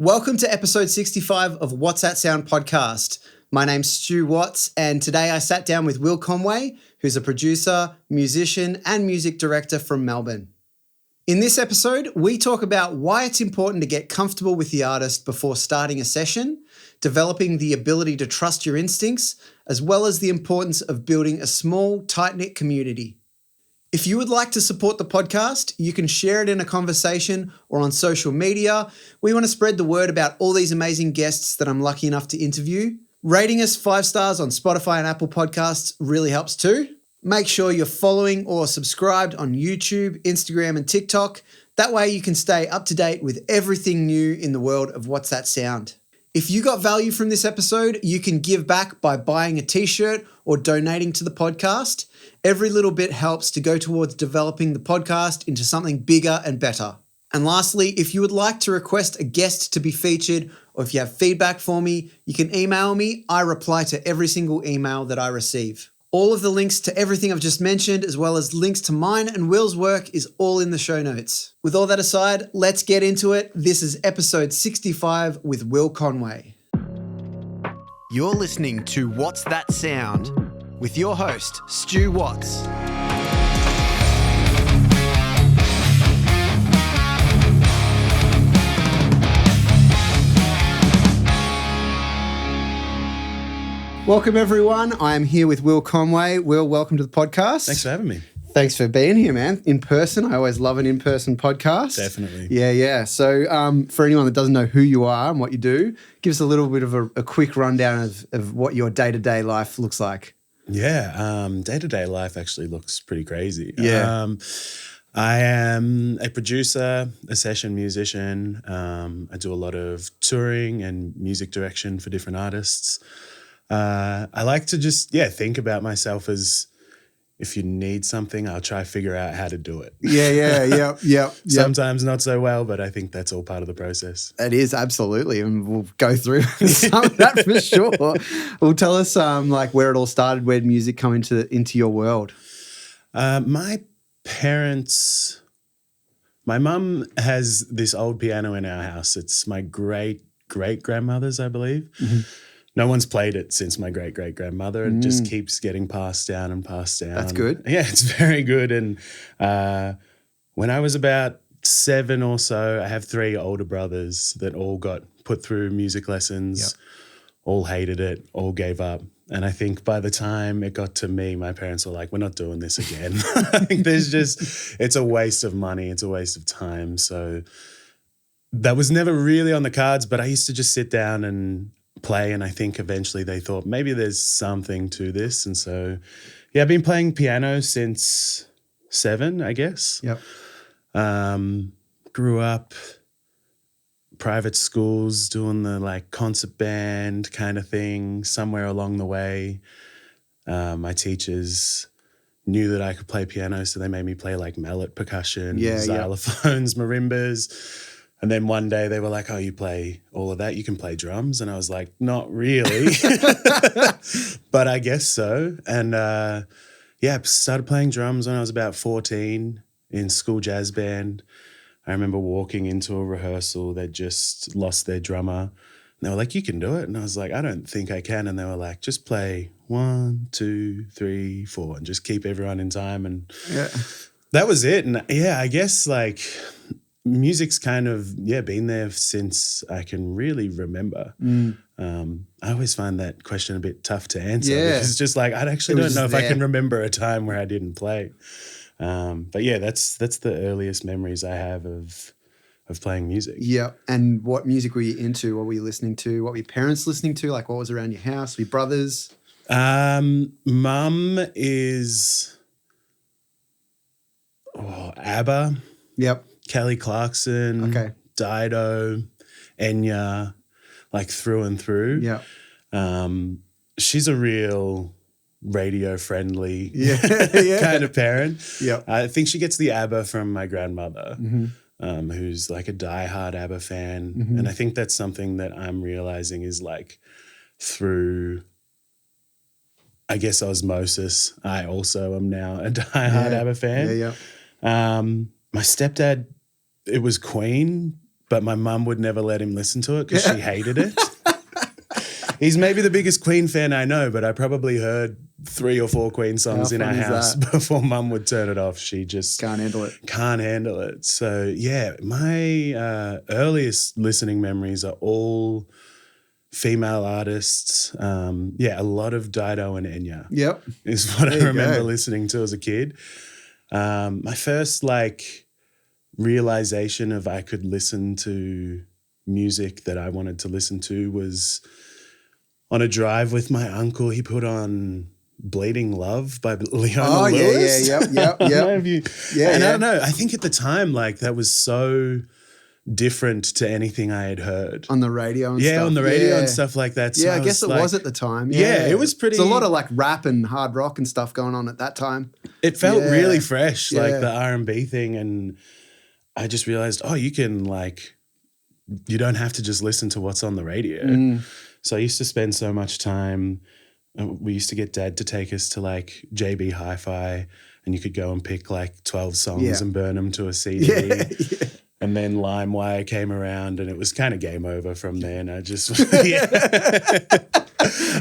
Welcome to episode 65 of What's That Sound podcast. My name's Stu Watts, and today I sat down with Will Conway, who's a producer, musician, and music director from Melbourne. In this episode, we talk about why it's important to get comfortable with the artist before starting a session, developing the ability to trust your instincts, as well as the importance of building a small, tight-knit community. If you would like to support the podcast, you can share it in a conversation or on social media. We want to spread the word about all these amazing guests that I'm lucky enough to interview. Rating us 5 stars on Spotify and Apple Podcasts really helps too. Make sure you're following or subscribed on YouTube, Instagram, and TikTok. That way you can stay up to date with everything new in the world of What's That Sound. If you got value from this episode, you can give back by buying a t-shirt or donating to the podcast. Every little bit helps to go towards developing the podcast into something bigger and better. And lastly, if you would like to request a guest to be featured, or if you have feedback for me, you can email me. I reply to every single email that I receive. All of the links to everything I've just mentioned, as well as links to mine and Will's work, is all in the show notes. With all that aside, let's get into it. This is episode 65 with Will Conway. You're listening to What's That Sound with your host, Stu Watts. Welcome, everyone. I am here with Will Conway. Will, welcome to the podcast. Thanks for having me. Thanks for being here, man. In person. I always love an in-person podcast. Definitely. Yeah. So for anyone that doesn't know who you are and what you do, give us a little bit of a quick rundown of what your day-to-day life looks like. Yeah, day-to-day life actually looks pretty crazy. Yeah. I am a producer, a session musician. I do a lot of touring and music direction for different artists. I like to just, think about myself as if you need something, I'll try to figure out how to do it. Yeah. Sometimes not so well, but I think that's all part of the process. It is, absolutely. And we'll go through some of that for sure. Well, tell us where it all started, where did music come into your world? My mum has this old piano in our house. It's my great-great-grandmother's, I believe. Mm-hmm. No one's played it since my great-great-grandmother. It just keeps getting passed down and passed down. That's good. Yeah, it's very good. And when I was about 7 or so, I have 3 older brothers that all got put through music lessons, all hated it, all gave up. And I think by the time it got to me, my parents were like, we're not doing this again. I think it's a waste of money. It's a waste of time. So that was never really on the cards, but I used to just sit down and play, and I think eventually they thought maybe there's something to this. And so I've been playing piano since 7, I guess. Grew up private schools doing the concert band kind of thing. Somewhere along the way my teachers knew that I could play piano, so they made me play mallet percussion, xylophones, marimbas. And then one day they were like, oh, you play all of that? You can play drums? And I was like, not really, but I guess so. And started playing drums when I was about 14 in school jazz band. I remember walking into a rehearsal. They'd just lost their drummer. And they were like, you can do it. And I was like, I don't think I can. And they were like, just play 1, 2, 3, 4 and just keep everyone in time. And that was it. And I guess music's kind of been there since I can really remember. I always find that question a bit tough to answer. Because it's just I actually don't know if I can remember a time where I didn't play. But that's the earliest memories I have of playing music. Yeah. And what music were you into? What were you listening to? What were your parents listening to? What was around your house? Were your brothers? Mum is ABBA. Yep. Kelly Clarkson, Dido, Enya, through and through. Yeah. She's a real radio-friendly kind of parent. Yeah. I think she gets the ABBA from my grandmother, who's a diehard ABBA fan. Mm-hmm. And I think that's something that I'm realizing is through, I guess, osmosis. I also am now a diehard ABBA fan. Yeah. My stepdad, it was Queen but my mum would never let him listen to it because she hated it. He's maybe the biggest Queen fan I know, but I probably heard 3 or 4 Queen songs in our house before mum would turn it off. She just can't handle it. Can't handle it. So yeah, my earliest listening memories are all female artists. A lot of Dido and Enya. Yep. Is what I remember listening to as a kid. My first realization of I could listen to music that I wanted to listen to was on a drive with my uncle. He put on Bleeding Love by Leona Lewis. Yep. And I don't know, I think at the time, that was so different to anything I had heard. On the radio and stuff. Yeah, on the radio and stuff like that. So I guess it was at the time. Yeah, it was pretty. There's a lot of rap and hard rock and stuff going on at that time. It felt really fresh, the R&B thing. And I just realized, you can you don't have to just listen to what's on the radio. So I used to spend so much time. We used to get Dad to take us to JB Hi-Fi, and you could go and pick 12 songs and burn them to a CD. And then LimeWire came around, and it was kind of game over from there. And I just, I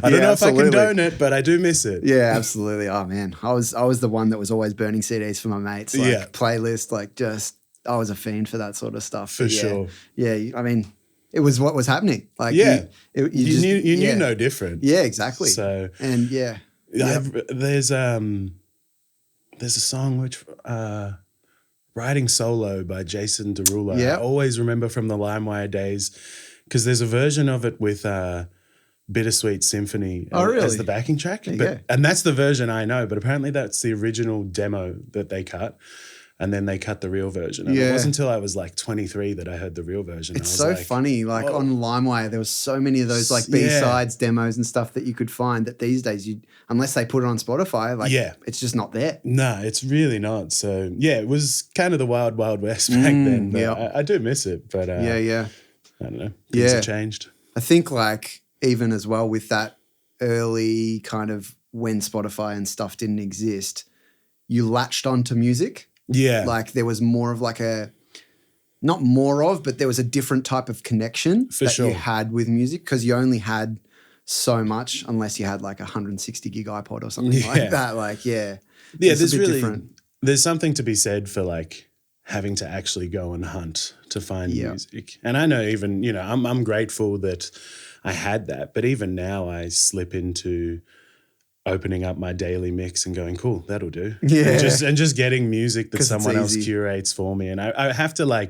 don't know if I condone it, but I do miss it. Yeah, absolutely. Oh man, I was the one that was always burning CDs for my mates. Playlist, I was a fiend for that sort of stuff. For sure. Yeah, I mean, it was what was happening. You knew no different. Yeah, exactly. So and there's a song which. Riding Solo by Jason Derulo. I always remember from the LimeWire days because there's a version of it with Bittersweet Symphony as the backing track. And that's the version I know, but apparently that's the original demo that they cut. And then they cut the real version. And it wasn't until I was 23 that I heard the real version. It's so funny. On LimeWire, there was so many of those B-sides demos and stuff that you could find that these days, unless they put it on Spotify, it's just not there. No, it's really not. So it was kind of the wild, wild west back then. But I do miss it. But I don't know. Things have changed. I think even as well with that early kind of when Spotify and stuff didn't exist, you latched onto music. Yeah. There was more of but there was a different type of connection you had with music because you only had so much unless you had 160 gig iPod or something like that. There's something to be said for having to actually go and hunt to find music. And I know even, I'm grateful that I had that, but even now I slip into opening up my daily mix and going, cool, that'll do. Yeah. And just getting music that someone else curates for me. And I have to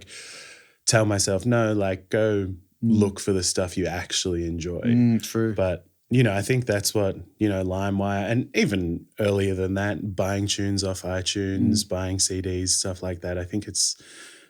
tell myself, no, go look for the stuff you actually enjoy. True. But, I think that's what, LimeWire and even earlier than that, buying tunes off iTunes, buying CDs, stuff like that. I think it's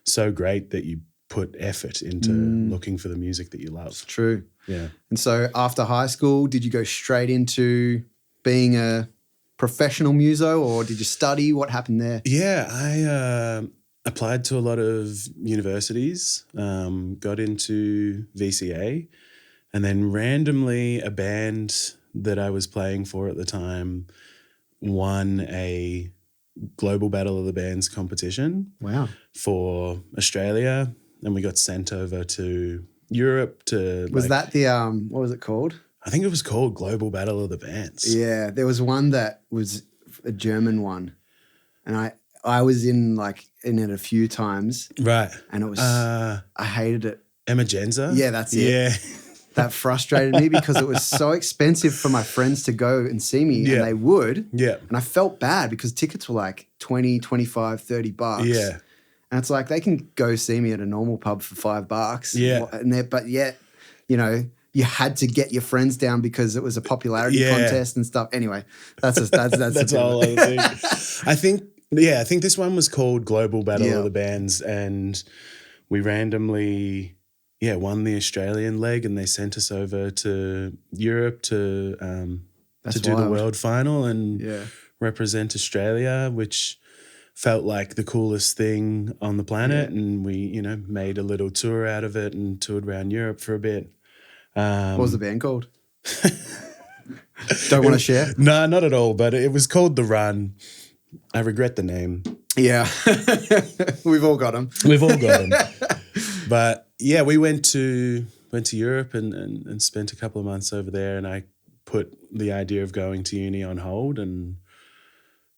so great that you put effort into looking for the music that you love. It's true. Yeah. And so after high school, did you go straight into being a professional muso or did you study? What happened there? Yeah, I applied to a lot of universities, got into VCA, and then randomly a band that I was playing for at the time won a Global Battle of the Bands competition. Wow. For Australia, and we got sent over to Europe to... Was that the, what was it called? I think it was called Global Battle of the Bands. Yeah, there was one that was a German one, and I was in it a few times. Right. And it was I hated it. Emergenza? Yeah, that's it. Yeah. That frustrated me because it was so expensive for my friends to go and see me and they would. Yeah. And I felt bad because tickets were $20, $25, $30. Yeah. And it's they can go see me at a normal pub for $5. Yeah. But yet, you had to get your friends down because it was a popularity contest and stuff. Anyway, that's a whole other thing. I think this one was called Global Battle of the Bands, and we randomly won the Australian leg, and they sent us over to Europe to do the world final and represent Australia, which felt like the coolest thing on the planet. And we, made a little tour out of it and toured around Europe for a bit. What was the band called? Don't want to share? No, not at all. But it was called The Run. I regret the name. Yeah. We've all got them. We've all got them. But yeah, we went to Europe and spent a couple of months over there, and I put the idea of going to uni on hold, and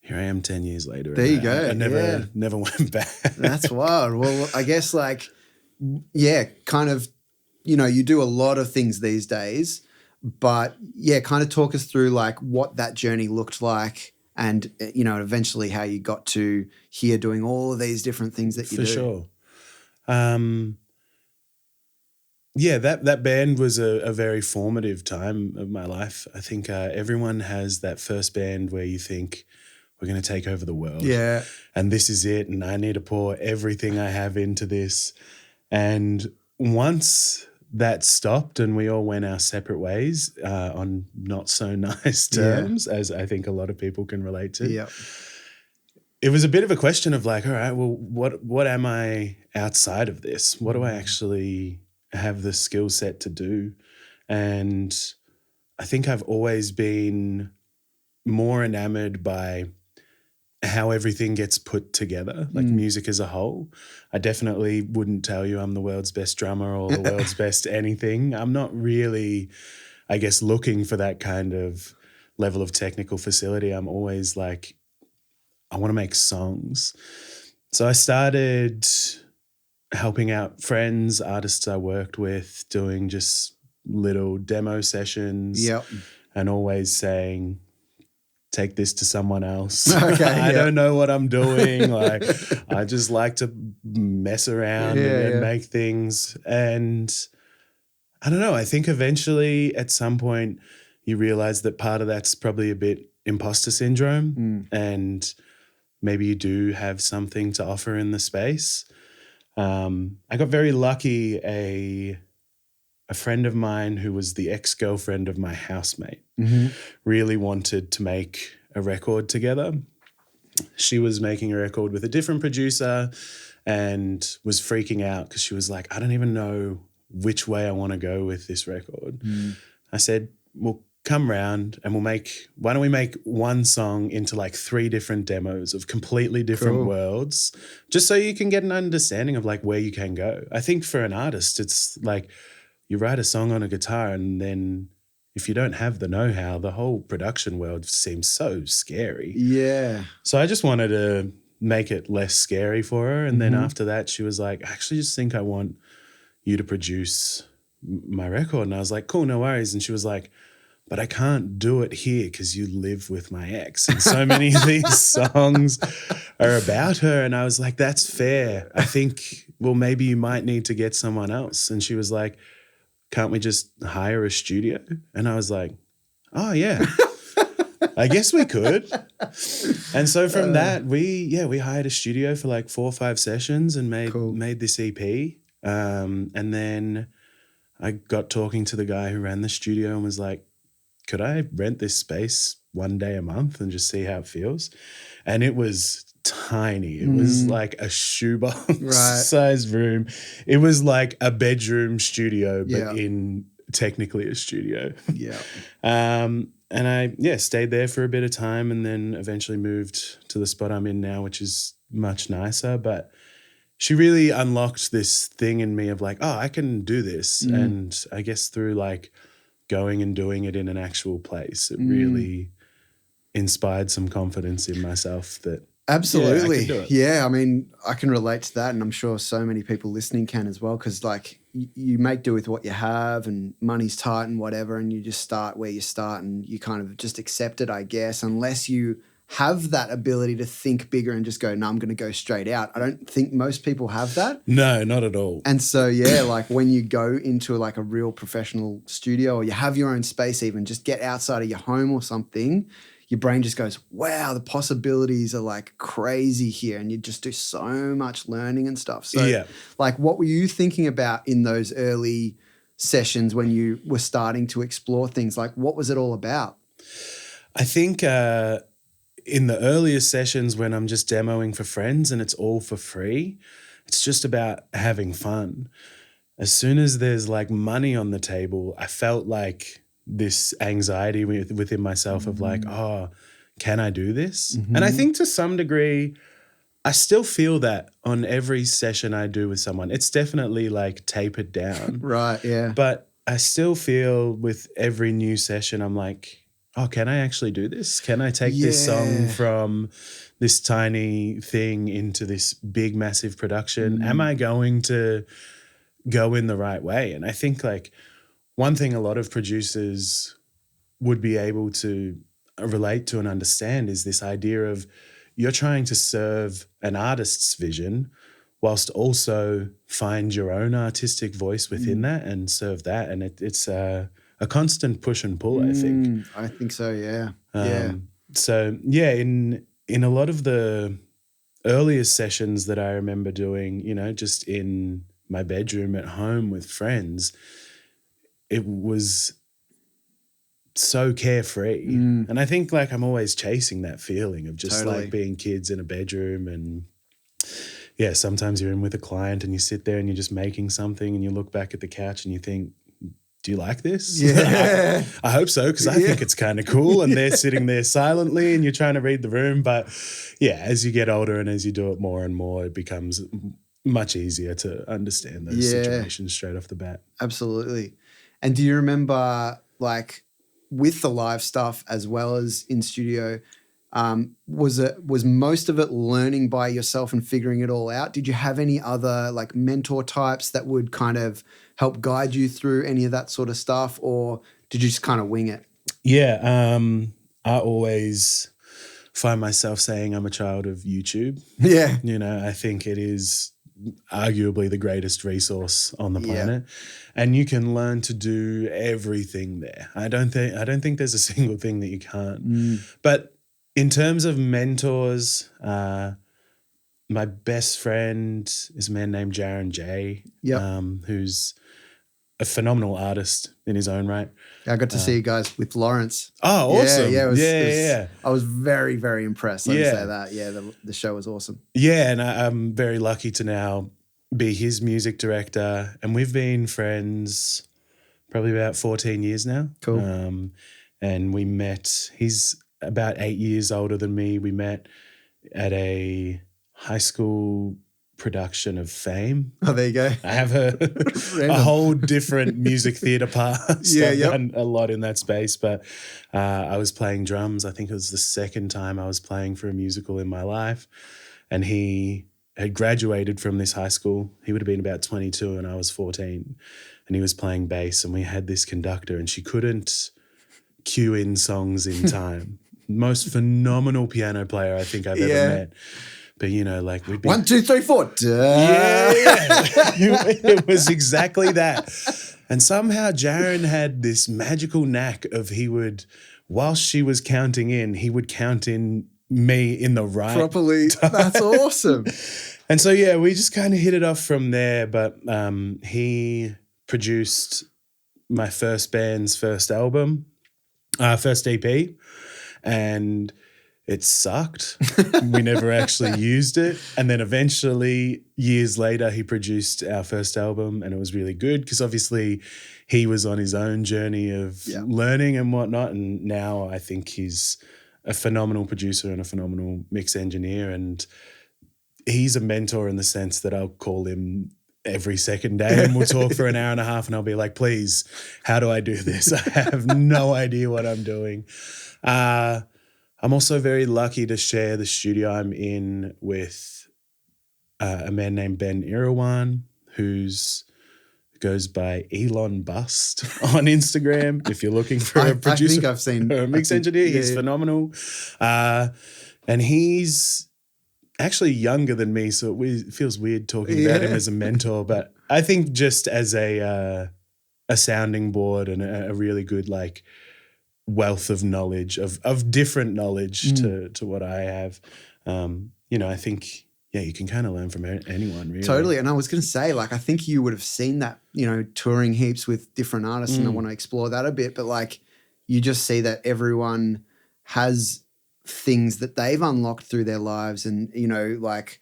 here I am 10 years later. There you go. I never went back. That's wild. Well, I guess kind of, you do a lot of things these days, but kind of talk us through like what that journey looked like and, eventually how you got to here doing all of these different things that you do. For sure. That band was a very formative time of my life. I think everyone has that first band where you think, we're going to take over the world. Yeah. And this is it. And I need to pour everything I have into this. And once that stopped and we all went our separate ways on not so nice terms, as I think a lot of people can relate to. Yeah. It was a bit of a question of like, all right, well, what am I outside of this? What do I actually have the skill set to do? And I think I've always been more enamored by how everything gets put together, like music as a whole. I definitely wouldn't tell you I'm the world's best drummer or the world's best anything. I'm not really, I guess, looking for that kind of level of technical facility. I'm always like, I want to make songs. So I started helping out friends, artists I worked with, doing just little demo sessions. Yep. And always saying, take this to someone else. Okay, I don't know what I'm doing. Like, I just like to mess around and make things. And I don't know, I think eventually at some point you realize that part of that's probably a bit imposter syndrome and maybe you do have something to offer in the space. I got very lucky. A friend of mine who was the ex-girlfriend of my housemate really wanted to make a record together. She was making a record with a different producer and was freaking out because she was like, I don't even know which way I want to go with this record. I said, well, come round and why don't we make one song into like 3 different demos of completely different worlds, just so you can get an understanding of like where you can go. I think for an artist, it's like, you write a song on a guitar and then if you don't have the know-how, the whole production world seems so scary. Yeah. So I just wanted to make it less scary for her. And then after that, she was like, I actually just think I want you to produce my record. And I was like, cool, no worries. And she was like, but I can't do it here because you live with my ex. And so many of these songs are about her. And I was like, that's fair. I think, well, maybe you might need to get someone else. And she was like, can't we just hire a studio? And I was like, oh, yeah, I guess we could. And so from that, we hired a studio for like 4 or 5 sessions and made this EP. And then I got talking to the guy who ran the studio and was like, could I rent this space one day a month and just see how it feels? And it was tiny. It was like a shoebox sized room. It was like a bedroom studio, but in technically a studio. Yeah. And I stayed there for a bit of time and then eventually moved to the spot I'm in now, which is much nicer. But she really unlocked this thing in me of like, oh, I can do this. And I guess through like going and doing it in an actual place, it really inspired some confidence in myself that absolutely. Yeah, I mean, I can relate to that, and I'm sure so many people listening can as well, because like you make do with what you have and money's tight and whatever, and you just start where you start and you kind of just accept it, I guess, unless you have that ability to think bigger and just go, no, I'm going to go straight out. I don't think most people have that. No, not at all. And so, yeah, like when you go into like a real professional studio or you have your own space even, just get outside of your home or something, your brain just goes, wow, the possibilities are like crazy here. And you just do so much learning and stuff. So like what were you thinking about in those early sessions when you were starting to explore things? Like what was it all about? I think in the earlier sessions when I'm just demoing for friends and it's all for free, it's just about having fun. As soon as there's like money on the table, I felt like this anxiety within myself of like, oh, can I do this? And I think to some degree, I still feel that on every session I do with someone. It's definitely like tapered down. Right, yeah. But I still feel with every new session, I'm like, oh, can I actually do this? Can I take this song from this tiny thing into this big, massive production? Am I going to go in the right way? And I think like one thing a lot of producers would be able to relate to and understand is this idea of you're trying to serve an artist's vision whilst also find your own artistic voice within that and serve that. And it's a constant push and pull, I think. I think so, yeah. So, yeah, in a lot of the earliest sessions that I remember doing, you know, just in my bedroom at home with friends, it was so carefree. And I think like I'm always chasing that feeling of just like being kids in a bedroom. And yeah, sometimes you're in with a client and you sit there and you're just making something and you look back at the couch and you think, do you like this? Yeah. I hope so, because I think it's kind of cool. And they're sitting there silently and you're trying to read the room. But yeah, as you get older and as you do it more and more, it becomes much easier to understand those situations straight off the bat. Absolutely. And do you remember like with the live stuff as well as in studio, was most of it learning by yourself and figuring it all out? Did you have any other like mentor types that would kind of help guide you through any of that sort of stuff, or did you just kind of wing it? Yeah, I always find myself saying I'm a child of YouTube. Yeah. You know, I think it is arguably the greatest resource on the planet, and you can learn to do everything there. I don't think there's a single thing that you can't. But in terms of mentors, my best friend is a man named Jaron Jay, who's a phenomenal artist in his own right. I got to see you guys with Lawrence. Oh, awesome. Yeah. I was very, very impressed. Let me say that. Yeah, the show was awesome. Yeah, and I'm very lucky to now be his music director. And we've been friends probably about 14 years now. Cool. And we met, he's about 8 years older than me. We met at a high school production of Fame. Oh, there you go. I have a whole different music theatre past. I've done a lot in that space, but I was playing drums. I think it was the second time I was playing for a musical in my life, and he had graduated from this high school. He would have been about 22 and I was 14, and he was playing bass, and we had this conductor and she couldn't cue in songs in time. Most phenomenal piano player I think I've ever met. But, you know, like we'd be 1, 2, 3, 4. Yeah. It was exactly that. And somehow Jaron had this magical knack of whilst she was counting in, he would count in me in the right properly. Time. That's awesome. And so, yeah, we just kind of hit it off from there. But he produced my first band's first album, first EP. And it sucked. We never actually used it. And then eventually, years later, he produced our first album, and it was really good because obviously he was on his own journey of learning and whatnot. And now I think he's a phenomenal producer and a phenomenal mix engineer. And he's a mentor in the sense that I'll call him every second day and we'll talk for an hour and a half and I'll be like, please, how do I do this? I have no idea what I'm doing. I'm also very lucky to share the studio I'm in with a man named Ben Irawan, goes by Elon Bust on Instagram. If you're looking for a producer, I think I've seen or a mix engineer, he's phenomenal. And he's actually younger than me, so it feels weird talking about him as a mentor. But I think just as a sounding board and a really good like wealth of knowledge, of different knowledge to what I have. You know, I think, you can kind of learn from anyone, really. Totally. And I was going to say, like, I think you would have seen that, you know, touring heaps with different artists, and I want to explore that a bit. But, like, you just see that everyone has things that they've unlocked through their lives and, you know, like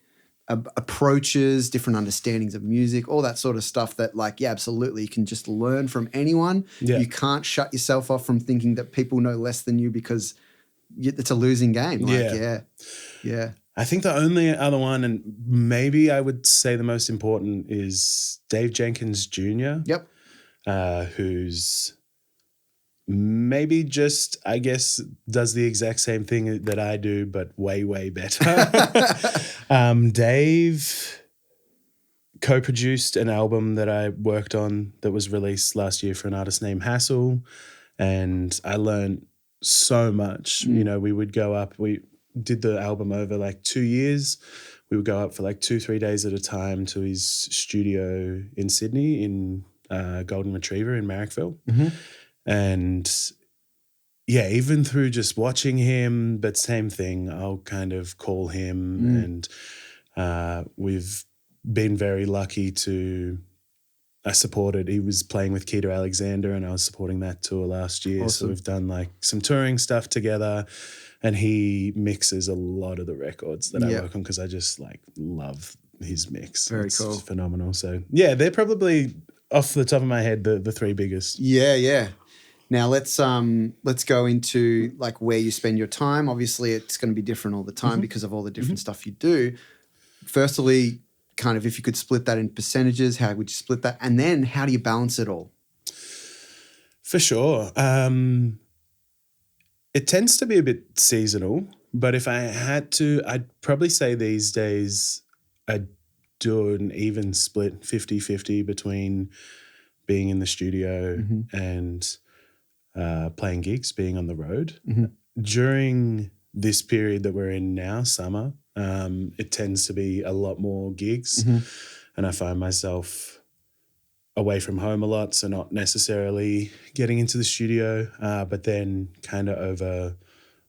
approaches, different understandings of music, all that sort of stuff that like, absolutely. You can just learn from anyone. Yeah. You can't shut yourself off from thinking that people know less than you because it's a losing game. Like, yeah. I think the only other one, and maybe I would say the most important, is Dave Jenkins Jr. Yep. Who's maybe just, I guess, does the exact same thing that I do, but way, way better. Dave co-produced an album that I worked on that was released last year for an artist named Hassall, and I learned so much. You know, we would go up, we did the album over like 2 years. We would go up for like 2-3 days at a time to his studio in Sydney in Golden Retriever in Marrickville. And yeah, even through just watching him, but same thing, I'll kind of call him and we've been very lucky I supported, he was playing with Keita Alexander and I was supporting that tour last year. Awesome. So we've done like some touring stuff together. And he mixes a lot of the records that I work on because I just like love his mix. Very it's cool. Phenomenal. So yeah, they're probably off the top of my head the three biggest. Yeah. Now let's go into like where you spend your time. Obviously, it's going to be different all the time because of all the different stuff you do. Firstly, kind of if you could split that in percentages, how would you split that? And then how do you balance it all? For sure. It tends to be a bit seasonal, but if I had to, I'd probably say these days I'd do an even split 50-50 between being in the studio and playing gigs, being on the road. During this period that we're in now, summer, it tends to be a lot more gigs and I find myself away from home a lot, so not necessarily getting into the studio, but then kind of over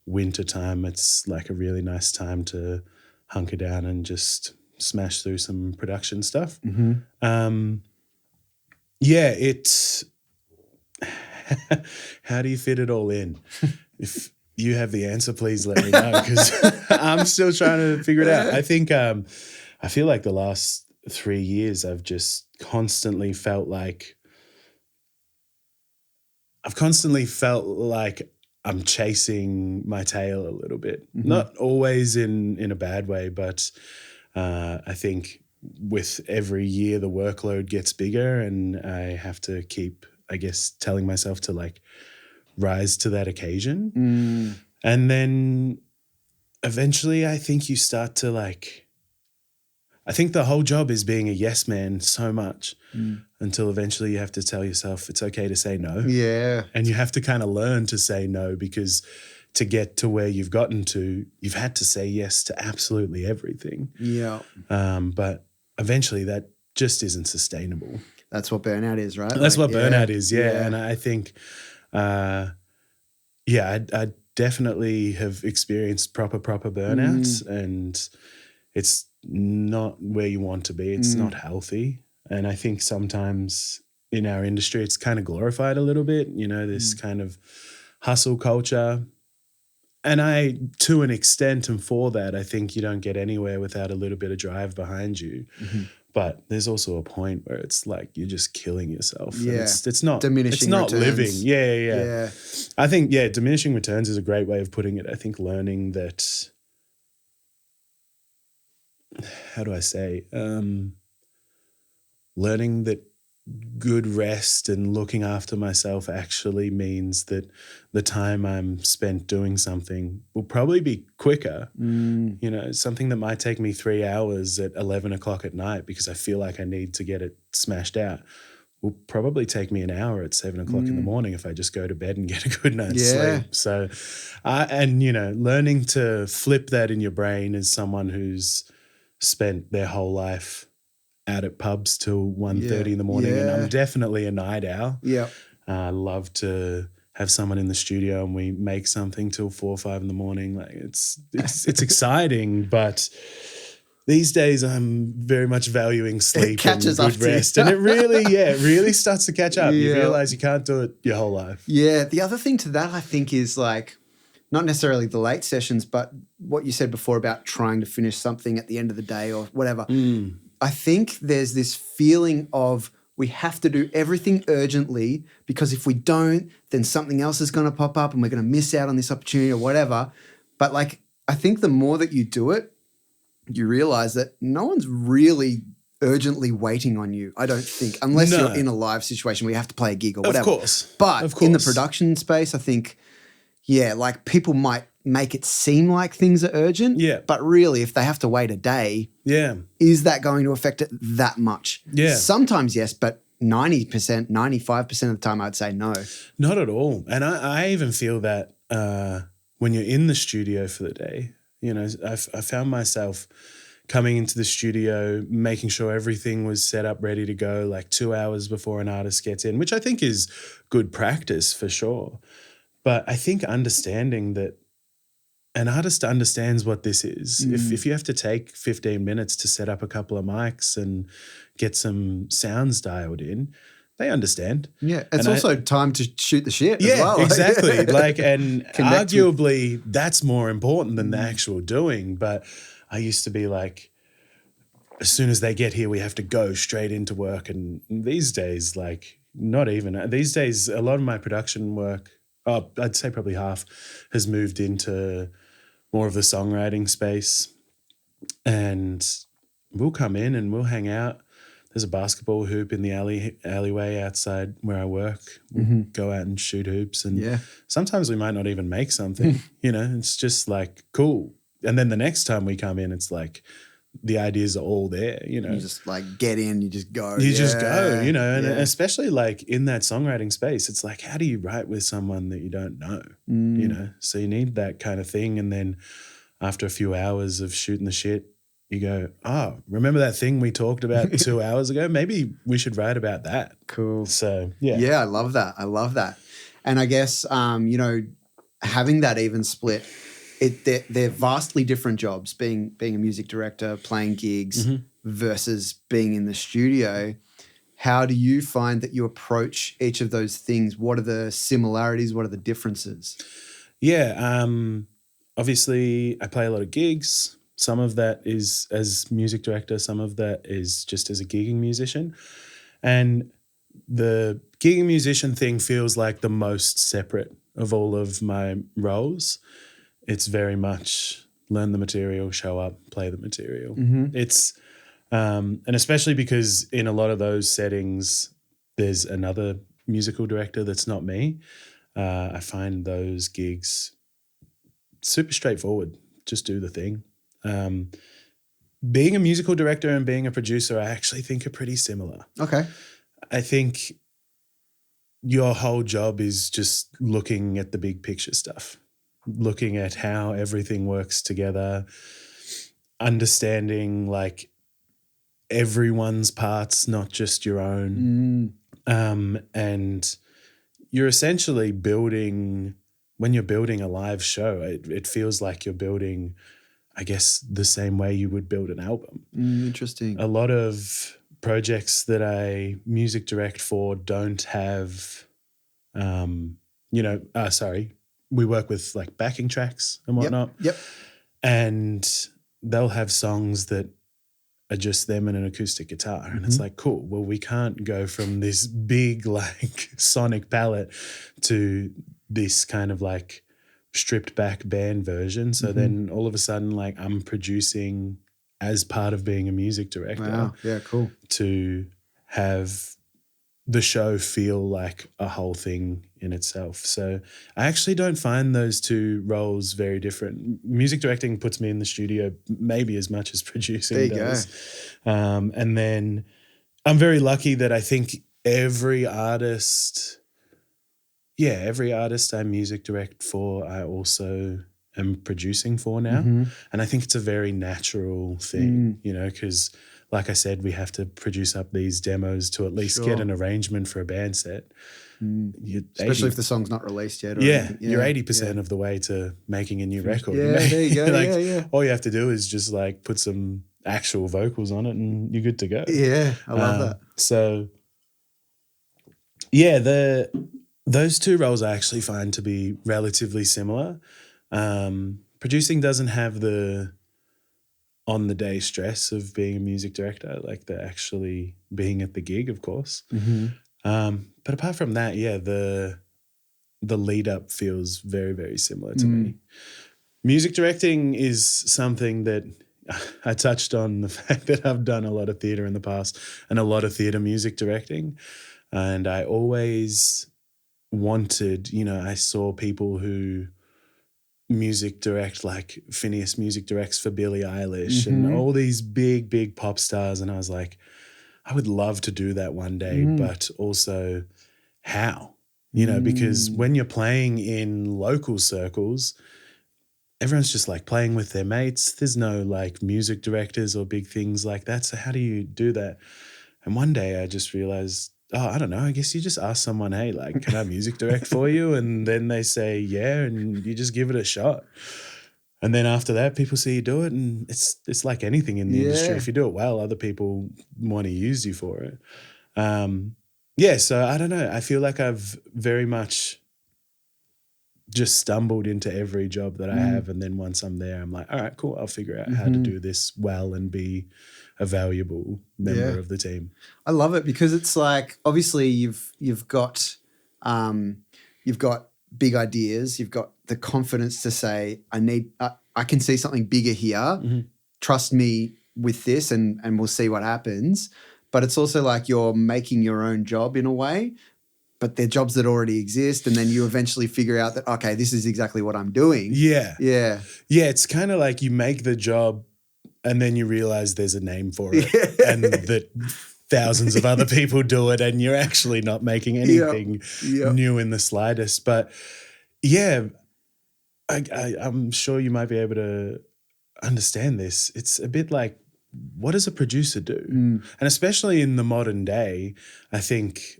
winter time, it's like a really nice time to hunker down and just smash through some production stuff. Yeah, it's how do you fit it all in? If you have the answer, please let me know because I'm still trying to figure it out. I think I feel like the last 3 years I've just constantly felt like I'm chasing my tail a little bit. Not always in a bad way, but I think with every year the workload gets bigger and I have to keep, I guess, telling myself to like rise to that occasion. And then eventually I think you start to like, I think the whole job is being a yes man so much until eventually you have to tell yourself it's okay to say no. Yeah. And you have to kind of learn to say no because to get to where you've gotten to, you've had to say yes to absolutely everything. Yeah. But eventually that just isn't sustainable. That's what burnout is, right? That's what burnout is, yeah. And I think, I definitely have experienced proper burnouts and it's not where you want to be. It's not healthy. And I think sometimes in our industry, it's kind of glorified a little bit, you know, this kind of hustle culture. And I, to an extent and for that, I think you don't get anywhere without a little bit of drive behind you. But there's also a point where it's like you're just killing yourself. Yeah. It's not diminishing it's not returns. living. Yeah. I think, diminishing returns is a great way of putting it. I think learning that, how do I say, learning that good rest and looking after myself actually means that the time I'm spent doing something will probably be quicker. You know, something that might take me 3 hours at 11 o'clock at night because I feel like I need to get it smashed out will probably take me an hour at 7 o'clock in the morning if I just go to bed and get a good night's sleep. So, and you know, learning to flip that in your brain as someone who's spent their whole life out at pubs till 1:30 in the morning, and I'm definitely a night owl. I love to have someone in the studio and we make something till 4 or 5 in the morning. Like it's exciting, but these days I'm very much valuing sleep and good rest, and it really starts to catch up. You realize you can't do it your whole life. Yeah. The other thing to that, I think, is like not necessarily the late sessions, but what you said before about trying to finish something at the end of the day or whatever. I think there's this feeling of we have to do everything urgently because if we don't, then something else is going to pop up and we're going to miss out on this opportunity or whatever. But like, I think the more that you do it, you realize that no one's really urgently waiting on you, I don't think, unless No. you're in a live situation where you have to play a gig or whatever. Of course. But in the production space, I think, yeah, like people might make it seem like things are urgent. Yeah. But really, if they have to wait a day, Yeah. is that going to affect it that much? Yeah. Sometimes yes, but 90%, 95% of the time I'd say no. Not at all. And I even feel that when you're in the studio for the day, you know, I found myself coming into the studio, making sure everything was set up, ready to go, like 2 hours before an artist gets in, which I think is good practice for sure. But I think understanding that an artist understands what this is. If you have to take 15 minutes to set up a couple of mics and get some sounds dialed in, they understand. Yeah, it's also time to shoot the shit as well. Yeah, exactly. Like, and Connect arguably that's more important than the actual doing. But I used to be like, as soon as they get here, we have to go straight into work. And these days, like, not even. These days, a lot of my production work, I'd say probably half, has moved into more of the songwriting space. And we'll come in and we'll hang out. There's a basketball hoop in the alleyway outside where I work. We'll go out and shoot hoops. And sometimes we might not even make something, you know, it's just like, cool. And then the next time we come in, it's like the ideas are all there, you know. You just like get in, you just go. You just go, you know, and especially like in that songwriting space, it's like, how do you write with someone that you don't know, you know? So you need that kind of thing. And then after a few hours of shooting the shit, you go, oh, remember that thing we talked about 2 hours ago? Maybe we should write about that. Cool. So, yeah. Yeah, I love that. I love that. And I guess, you know, having that even split, they're vastly different jobs, being a music director, playing gigs versus being in the studio. How do you find that you approach each of those things? What are the similarities? What are the differences? Yeah, obviously I play a lot of gigs. Some of that is as music director, some of that is just as a gigging musician. And the gigging musician thing feels like the most separate of all of my roles. It's very much learn the material, show up, play the material. It's, and especially because in a lot of those settings, there's another musical director that's not me. I find those gigs super straightforward. Just do the thing. Being a musical director and being a producer, I actually think are pretty similar. Okay. I think your whole job is just looking at the big picture stuff, looking at how everything works together, understanding like everyone's parts, not just your own. And you're essentially building, when you're building a live show, it feels like you're building, I guess, the same way you would build an album. Interesting. A lot of projects that I music direct for don't have, we work with like backing tracks and whatnot. Yep. And they'll have songs that are just them and an acoustic guitar. And it's like, cool, well, we can't go from this big like sonic palette to this kind of like stripped back band version. So then all of a sudden, like I'm producing as part of being a music director. Wow. Yeah, cool. To have the show feel like a whole thing in itself. So I actually don't find those two roles very different. Music directing puts me in the studio maybe as much as producing does. And then I'm very lucky that I think every artist I music direct for, I also am producing for now. And I think it's a very natural thing, you know, because like I said, we have to produce up these demos to at least get an arrangement for a band set. Especially if the song's not released yet. Or you're 80% of the way to making a new record. Yeah, there you go. Like, all you have to do is just like put some actual vocals on it and you're good to go. Yeah, I love that. So, yeah, those two roles I actually find to be relatively similar. Producing doesn't have the on-the-day stress of being a music director, like the actually being at the gig, of course. But apart from that, the lead-up feels very, very similar to me. Music directing is something that I touched on the fact that I've done a lot of theatre in the past and a lot of theatre music directing. And I always wanted, I saw people who music direct, like Phineas music directs for Billie Eilish and all these big, big pop stars. And I was like, I would love to do that one day, but also how? Because when you're playing in local circles, everyone's just like playing with their mates. There's no like music directors or big things like that. So how do you do that? And one day I just realized, I don't know, I guess you just ask someone, hey, like, can I music direct for you? And then they say, yeah, and you just give it a shot. And then after that, people see you do it, and it's like anything in the industry. If you do it well, other people want to use you for it. So I don't know. I feel like I've very much just stumbled into every job that I have, and then once I'm there, I'm like, all right, cool, I'll figure out how to do this well and be a valuable member of the team. I love it because it's like, obviously you've got big ideas, you've got the confidence to say, I can see something bigger here. Trust me with this, and we'll see what happens. But it's also like you're making your own job in a way, but they're jobs that already exist, and then you eventually figure out that, okay, this is exactly what I'm doing. Yeah. It's kind of like you make the job and then you realize there's a name for it and that thousands of other people do it, and you're actually not making anything new in the slightest. But I'm sure you might be able to understand this. It's a bit like, what does a producer do? And especially in the modern day, I think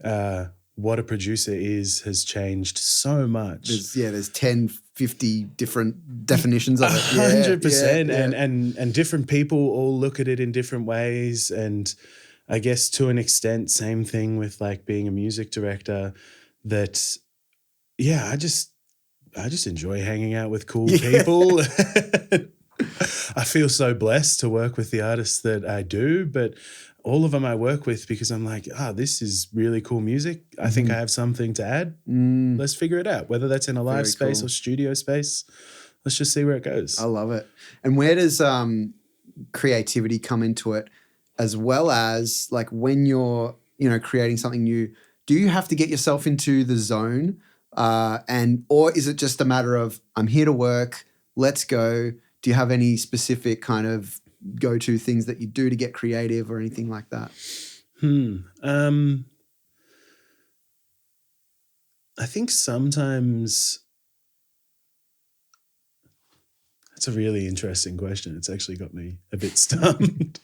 what a producer has changed so much. There's 10, 50 different definitions of it. 100%. And different people all look at it in different ways. And I guess to an extent, same thing with like being a music director, that, I just enjoy hanging out with cool people. I feel so blessed to work with the artists that I do, but all of them I work with because I'm like, this is really cool music. I think I have something to add. Let's figure it out, whether that's in a live space or studio space. Let's just see where it goes. I love it. And where does creativity come into it, as well as like when you're, creating something new? Do you have to get yourself into the zone, or is it just a matter of, I'm here to work, let's go? Do you have any specific kind of go-to things that you do to get creative or anything like that? I think sometimes that's a really interesting question. It's actually got me a bit stumped.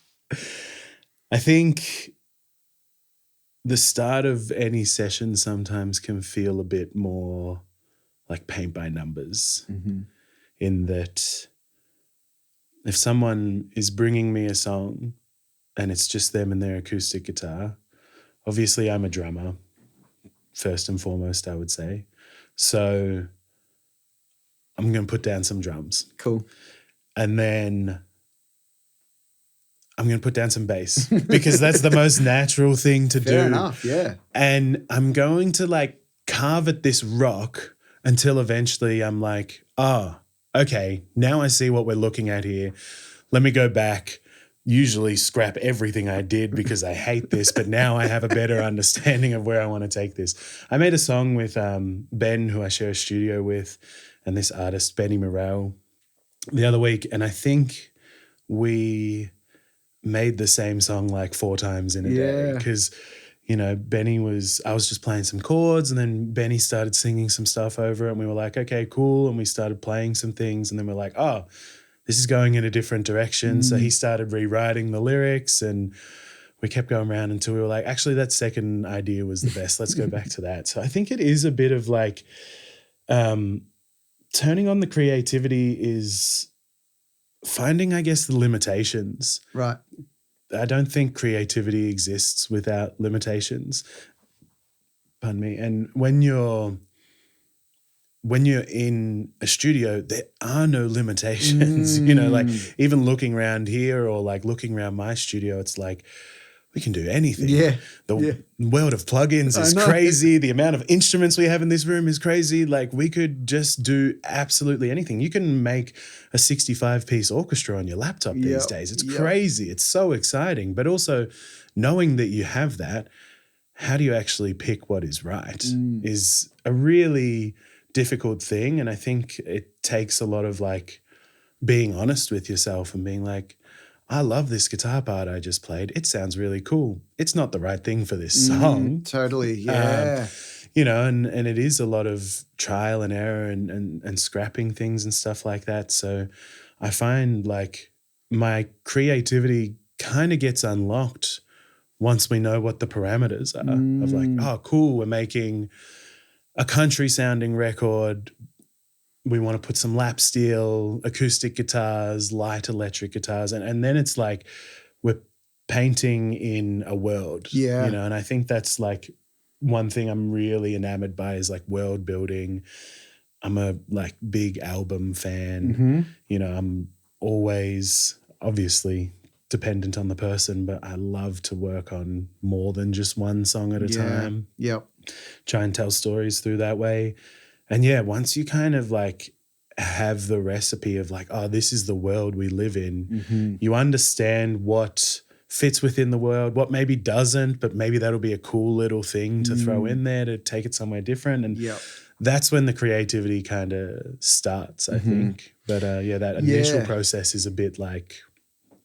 I think the start of any session sometimes can feel a bit more like paint by numbers, in that if someone is bringing me a song and it's just them and their acoustic guitar, obviously I'm a drummer, first and foremost, I would say. So I'm going to put down some drums. Cool. And then I'm going to put down some bass because that's the most natural thing to do. Fair enough, yeah. And I'm going to like carve at this rock until eventually I'm like, okay, now I see what we're looking at here. Let me go back, usually scrap everything I did because I hate this, but now I have a better understanding of where I want to take this. I made a song with Ben, who I share a studio with, and this artist, Benny Morrell, the other week, and I think we made the same song like 4 times in a day because I was just playing some chords, and then Benny started singing some stuff over it, and we were like, okay, cool. And we started playing some things, and then we're like, this is going in a different direction. So he started rewriting the lyrics, and we kept going around until we were like, actually, that second idea was the best. Let's go back to that. So I think it is a bit of like turning on the creativity is finding, I guess, the limitations. Right. I don't think creativity exists without limitations. Pardon me. And when you're in a studio, there are no limitations. Like even looking around here or like looking around my studio, it's like we can do anything. Yeah. The world of plugins is crazy. The amount of instruments we have in this room is crazy. Like we could just do absolutely anything. You can make a 65-piece orchestra on your laptop these days. It's crazy. It's so exciting. But also knowing that you have that, how do you actually pick what is right is a really difficult thing. And I think it takes a lot of like being honest with yourself and being like, I love this guitar part I just played. It sounds really cool. It's not the right thing for this song. Totally, yeah. You know, and it is a lot of trial and error and scrapping things and stuff like that. So I find like my creativity kind of gets unlocked once we know what the parameters are of like, oh, cool, we're making a country sounding record. We want to put some lap steel, acoustic guitars, light electric guitars. And then it's like we're painting in a world, you know, and I think that's like one thing I'm really enamored by is like world building. I'm a like big album fan. You know, I'm always obviously dependent on the person, but I love to work on more than just one song at a time. Try and tell stories through that way. And yeah, once you kind of like have the recipe of like, oh, this is the world we live in, you understand what fits within the world, what maybe doesn't, but maybe that'll be a cool little thing to throw in there to take it somewhere different. And that's when the creativity kind of starts, I think. But that initial process is a bit like,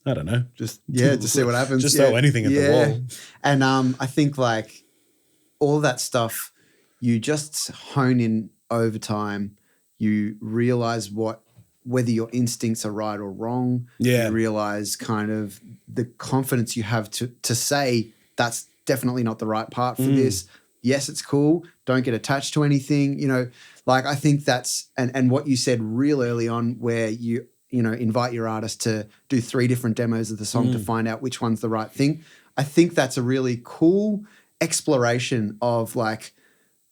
I don't know. Just see what happens. Just throw anything at the wall. And I think like all that stuff, you just hone in over time. You realize whether your instincts are right or wrong. You realize kind of the confidence you have to say that's definitely not the right part for this. Yes, it's cool. Don't get attached to anything. You know, like I think that's and what you said real early on where you invite your artist to do 3 different demos of the song to find out which one's the right thing. I think that's a really cool exploration of like,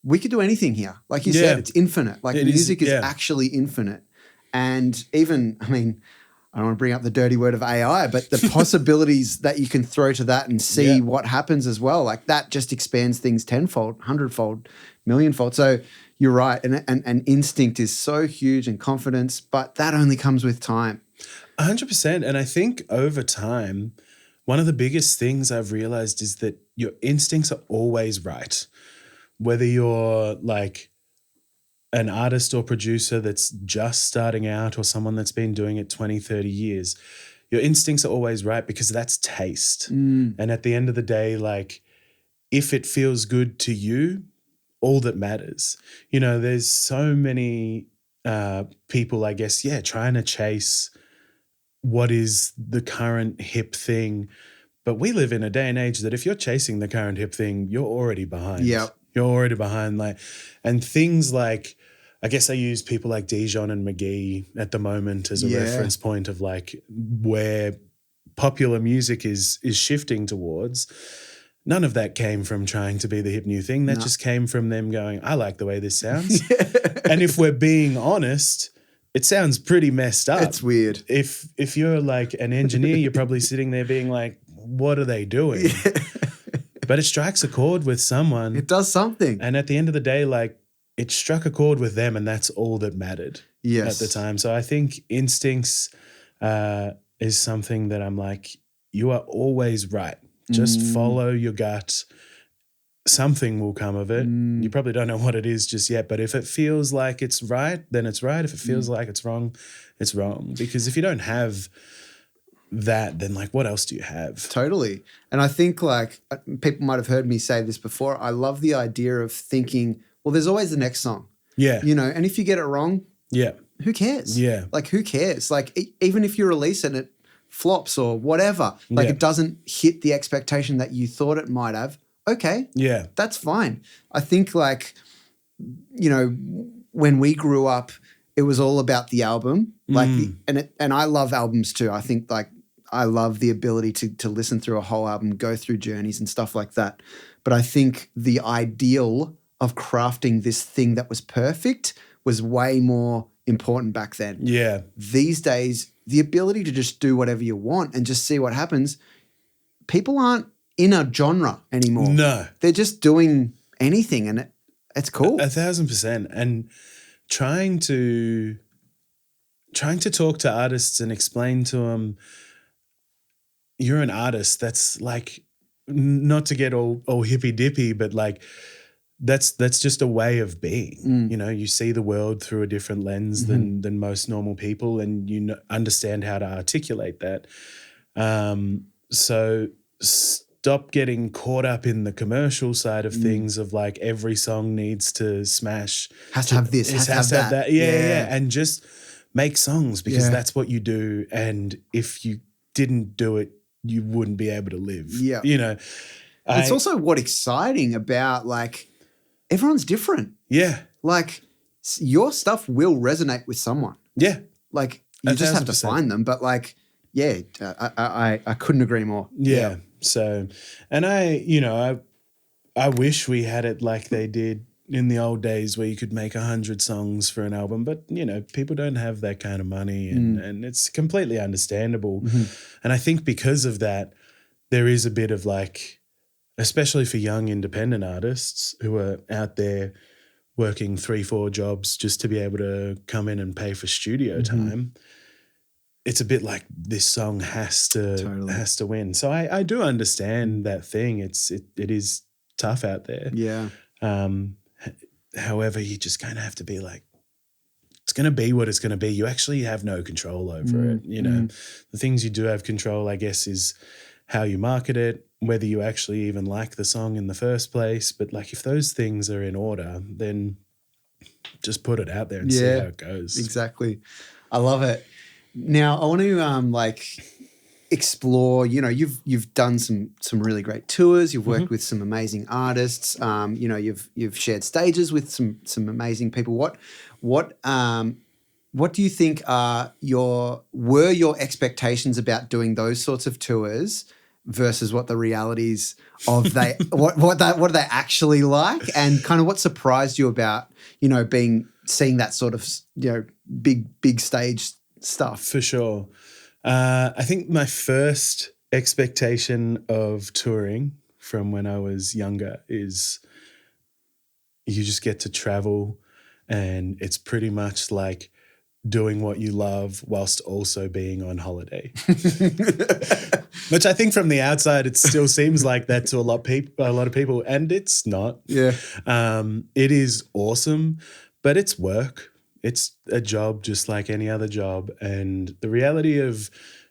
we could do anything here. Like you said, it's infinite. Like music is actually infinite. And even, I mean, I don't want to bring up the dirty word of AI, but the possibilities that you can throw to that and see what happens as well, like that just expands things tenfold, hundredfold, millionfold. So you're right. And instinct is so huge and confidence, but that only comes with time. 100%. And I think over time, one of the biggest things I've realized is that your instincts are always right. Whether you're like an artist or producer that's just starting out or someone that's been doing it 20, 30 years, your instincts are always right because that's taste. And at the end of the day, like if it feels good to you, all that matters. You know, there's so many people, I guess, trying to chase what is the current hip thing. But we live in a day and age that if you're chasing the current hip thing, you're already behind. You're already behind. Like, and things like, I guess I use people like Dijon and McGee at the moment as a reference point of like where popular music is shifting towards. None of that came from trying to be the hip new thing. That just came from them going, I like the way this sounds. And if we're being honest, it sounds pretty messed up. It's weird. If you're like an engineer, you're probably sitting there being like, what are they doing? But it strikes a chord with someone. It does something. And at the end of the day, like it struck a chord with them and that's all that mattered at the time. So I think instincts is something that I'm like, you are always right. Just follow your gut. Something will come of it. You probably don't know what it is just yet, but if it feels like it's right, then it's right. If it feels like it's wrong, it's wrong. Because if you don't have that, then like what else do you have? Totally. And I think like people might have heard me say this before. I love the idea of thinking, well, there's always the next song. You know, and if you get it wrong, who cares? Like who cares? Like even if you release it and it flops or whatever, like it doesn't hit the expectation that you thought it might have. Okay. That's fine. I think like, you know, when we grew up, it was all about the album. Like and I love albums too. I think like I love the ability to listen through a whole album, go through journeys and stuff like that. But I think the ideal of crafting this thing that was perfect was way more important back then. These days, the ability to just do whatever you want and just see what happens, people aren't in a genre anymore. No. They're just doing anything, and it's cool. 1,000%. And trying to talk to artists and explain to them, you're an artist. That's like, not to get all hippy dippy, but like that's just a way of being. You know, you see the world through a different lens than most normal people, and you understand how to articulate that. So stop getting caught up in the commercial side of things of like every song needs to smash. Has to have this, has to have that. Yeah. And just make songs because that's what you do. And if you didn't do it, you wouldn't be able to live. Yeah. You know. It's also what's exciting about like everyone's different. Yeah. Like your stuff will resonate with someone. Yeah. Like you just have to find them. But like, yeah, I couldn't agree more. Yeah. So, and I wish we had it like they did in the old days where you could make 100 songs for an album, but you know, people don't have that kind of money and it's completely understandable. And I think because of that, there is a bit of like, especially for young independent artists who are out there working 3-4 jobs just to be able to come in and pay for studio time. It's a bit like this song has to win. So I do understand that thing. It is tough out there. Yeah. However, you just kind of have to be like, it's going to be what it's going to be. You actually have no control over it. You know, the things you do have control, I guess, is how you market it, whether you actually even like the song in the first place. But like, if those things are in order, then just put it out there and see how it goes. Exactly. I love it. Now I want to explore, you know, you've done some really great tours. You've worked with some amazing artists. You know, you've shared stages with some amazing people. What do you think were your expectations about doing those sorts of tours versus what the realities of what are they actually like, and kind of what surprised you about, you know, seeing that sort of, you know, big stage stuff? For sure. I think my first expectation of touring from when I was younger is you just get to travel and it's pretty much like doing what you love whilst also being on holiday. Which I think from the outside, it still seems like that to a lot of people, and it's not. Yeah. It is awesome, but it's work. It's a job just like any other job. And the reality of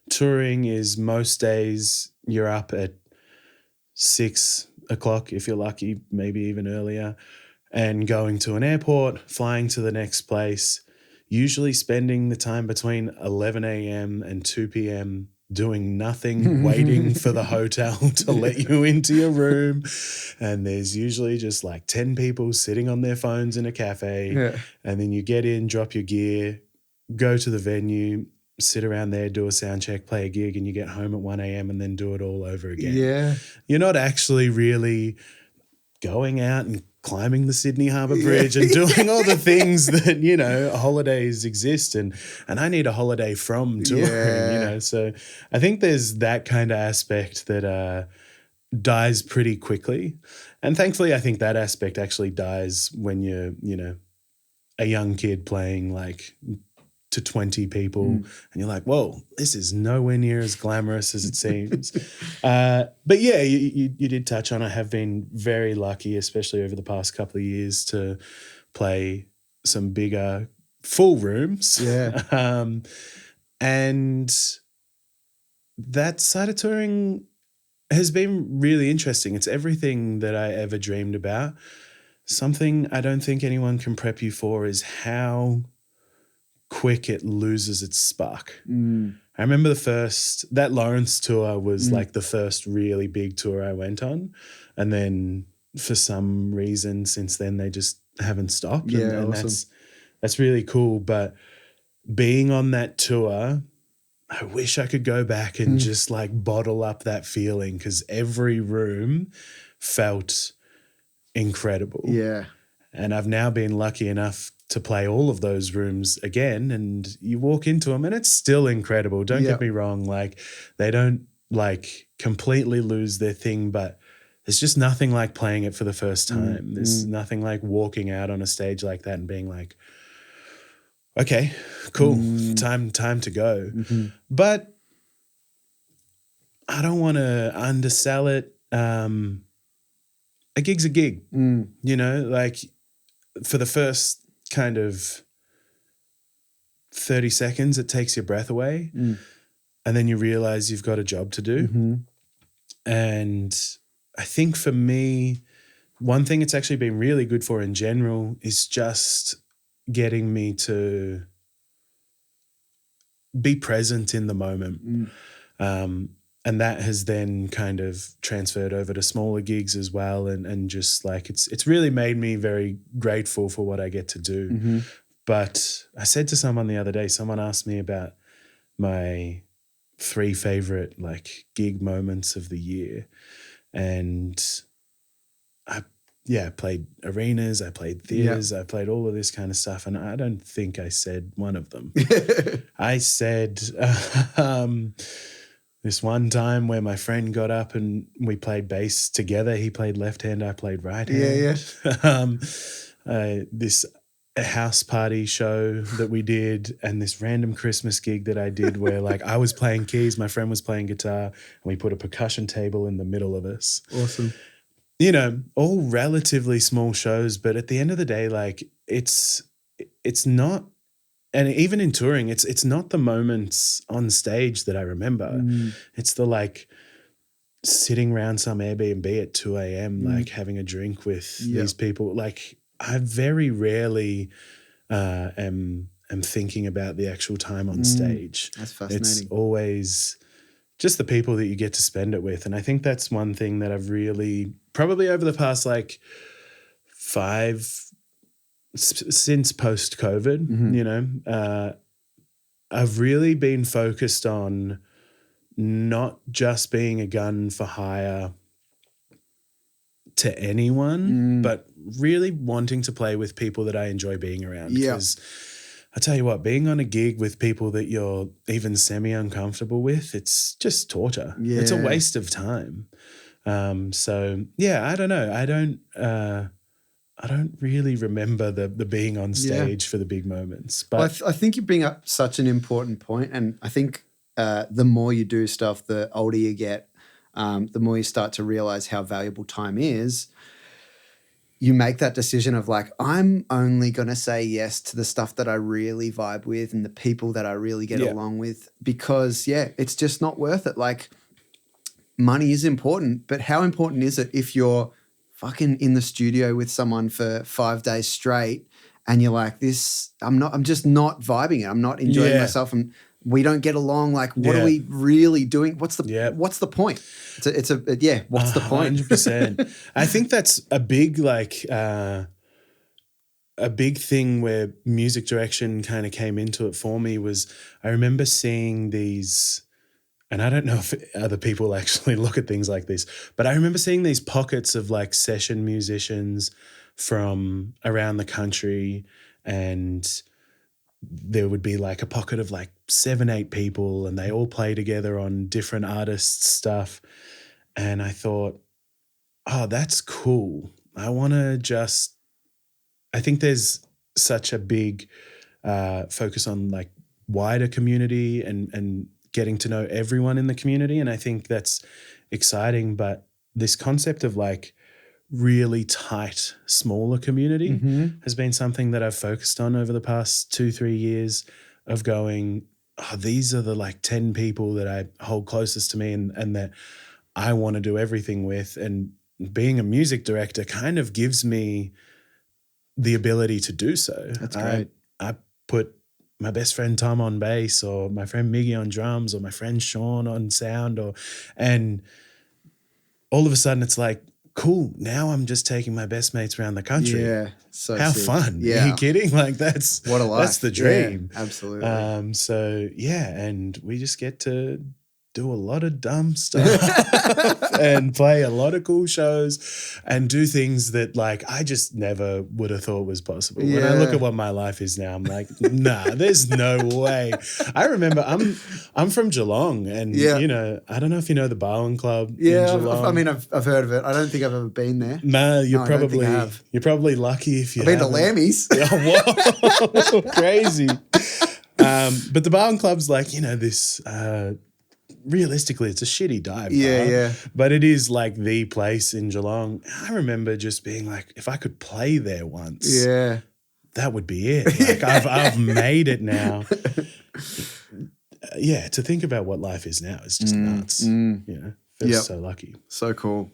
touring is most days you're up at 6 o'clock, if you're lucky, maybe even earlier, and going to an airport, flying to the next place, usually spending the time between 11 a.m. and 2 p.m. doing nothing, waiting for the hotel to let you into your room. And there's usually just like 10 people sitting on their phones in a cafe. Yeah. And then you get in, drop your gear, go to the venue, sit around there, do a sound check, play a gig, and you get home at 1 a.m. and then do it all over again. Yeah. You're not actually really going out and climbing the Sydney Harbour Bridge and doing all the things that, you know, holidays exist. And I need a holiday from touring, you know. So I think there's that kind of aspect that dies pretty quickly. And thankfully, I think that aspect actually dies when you're, you know, a young kid playing like to 20 people and you're like, whoa, this is nowhere near as glamorous as it seems. But yeah, you did touch on, I have been very lucky, especially over the past couple of years, to play some bigger full rooms. Yeah. And that side of touring has been really interesting. It's everything that I ever dreamed about. Something I don't think anyone can prep you for is how quick it loses its spark. I remember that Lawrence tour was like the first really big tour I went on. And then for some reason since then, they just haven't stopped. Yeah, and awesome. that's really cool. But being on that tour, I wish I could go back and just like bottle up that feeling, because every room felt incredible. Yeah. And I've now been lucky enough to play all of those rooms again, and you walk into them and it's still incredible. Don't get me wrong. Like, they don't like completely lose their thing, but there's just nothing like playing it for the first time. There's nothing like walking out on a stage like that and being like, okay, cool, time to go. But I don't want to undersell it. A gig's a gig, you know, like for the first kind of 30 seconds, it takes your breath away. And then you realize you've got a job to do. And I think for me, one thing it's actually been really good for in general is just getting me to be present in the moment. And that has then kind of transferred over to smaller gigs as well. And just like, it's really made me very grateful for what I get to do. But I said to someone the other day, someone asked me about my 3 favorite like gig moments of the year. And I played arenas, I played theaters, I played all of this kind of stuff. And I don't think I said one of them. I said this one time where my friend got up and we played bass together. He played left hand, I played right hand. This house party show that we did, and this random Christmas gig that I did where like I was playing keys, my friend was playing guitar, and we put a percussion table in the middle of us. Awesome. You know, all relatively small shows, but at the end of the day, like it's not, and even in touring, it's not the moments on stage that I remember. It's the like sitting around some Airbnb at 2 a.m, like having a drink with these people. Like I very rarely am thinking about the actual time on stage. That's fascinating. It's always just the people that you get to spend it with. And I think that's one thing that I've really, probably over the past like 5, since post-COVID, you know, I've really been focused on not just being a gun for hire to anyone, but really wanting to play with people that I enjoy being around. Because I tell you what, being on a gig with people that you're even semi-uncomfortable with, it's just torture. It's a waste of time. So yeah, I don't know. I don't really remember the being on stage for the big moments. But I think you bring up such an important point, and I think the more you do stuff, the older you get, the more you start to realize how valuable time is. You make that decision of like, I'm only going to say yes to the stuff that I really vibe with and the people that I really get along with, because it's just not worth it. Like, money is important, but how important is it if you're fucking in the studio with someone for 5 days straight and you're like, I'm just not vibing it. I'm not enjoying myself, and we don't get along. Like, what are we really doing? What's the point? What's the point? 100%. I think that's a big, like, a big thing where music direction kind of came into it for me was I remember seeing these, and I don't know if other people actually look at things like this, but I remember seeing these pockets of like session musicians from around the country, and there would be like a pocket of like 7, 8 people, and they all play together on different artists' stuff. And I thought, oh, that's cool. I think there's such a big focus on like wider community and getting to know everyone in the community. And I think that's exciting. But this concept of like really tight, smaller community has been something that I've focused on over the past 2-3 years, of going, oh, these are the like 10 people that I hold closest to me and that I want to do everything with. And being a music director kind of gives me the ability to do so. That's great. I put my best friend Tom on bass, or my friend Miggy on drums, or my friend Sean on sound, and all of a sudden it's like, cool, now I'm just taking my best mates around the country. Yeah, so how sick. fun. Yeah. Are you kidding? Like that's what a life. That's the dream. Yeah, absolutely. So yeah, and we just get to do a lot of dumb stuff and play a lot of cool shows and do things that like I just never would have thought was possible. When I look at what my life is now, I'm like, nah, there's no way. I remember I'm from Geelong and, you know, I don't know if you know the Barwon Club in Geelong. I mean, I've heard of it. I don't think I've ever been there. No, you're probably lucky if you I've been to Lammy's. Oh, whoa, crazy. But the Barwon Club's like, you know, this realistically, it's a shitty dive bar, but it is like the place in Geelong. I remember just being like, if I could play there once, that would be it. Like I've made it now. To think about what life is now is just nuts. You know, feels so lucky. So cool.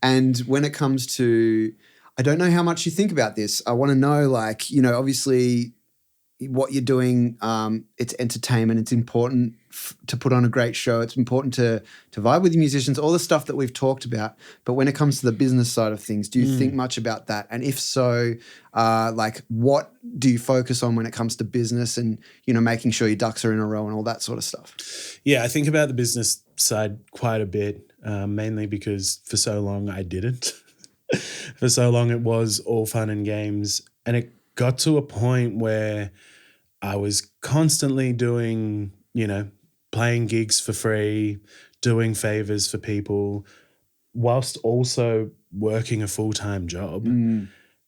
And when it comes to, I don't know how much you think about this. I want to know, like, you know, obviously what you're doing, it's entertainment. It's important to put on a great show. It's important to vibe with the musicians, all the stuff that we've talked about. But when it comes to the business side of things, do you think much about that? And if so, like what do you focus on when it comes to business and, you know, making sure your ducks are in a row and all that sort of stuff? Yeah, I think about the business side quite a bit, mainly because for so long I didn't. For so long it was all fun and games. And it got to a point where I was constantly doing, you know, playing gigs for free, doing favors for people, whilst also working a full-time job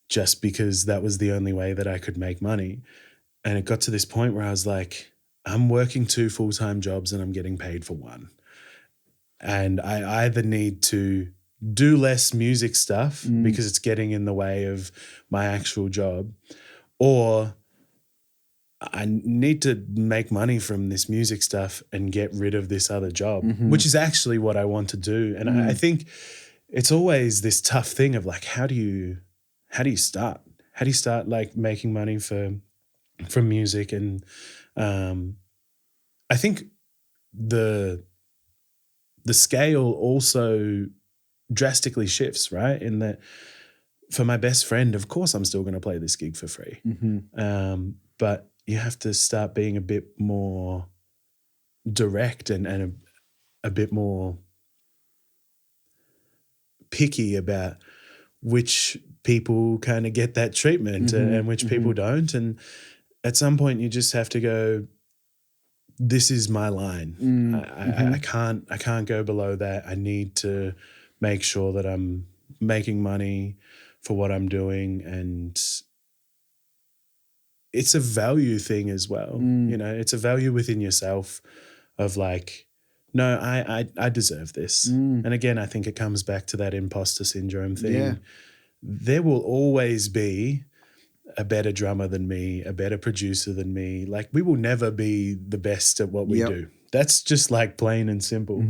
just because that was the only way that I could make money. And it got to this point where I was like, I'm working 2 full-time jobs and I'm getting paid for 1. And I either need to do less music stuff because it's getting in the way of my actual job, or I need to make money from this music stuff and get rid of this other job, which is actually what I want to do. And I think it's always this tough thing of like, how do you start? How do you start like making money from music? And I think the scale also drastically shifts, right? In that for my best friend, of course, I'm still going to play this gig for free. But you have to start being a bit more direct and a bit more picky about which people kind of get that treatment and which people don't. And at some point you just have to go, this is my line. I can't go below that. I need to make sure that I'm making money for what I'm doing, and it's a value thing as well. You know, it's a value within yourself of like, no, I deserve this. And again, I think it comes back to that imposter syndrome thing. Yeah. There will always be a better drummer than me, a better producer than me. Like we will never be the best at what we do. That's just like plain and simple.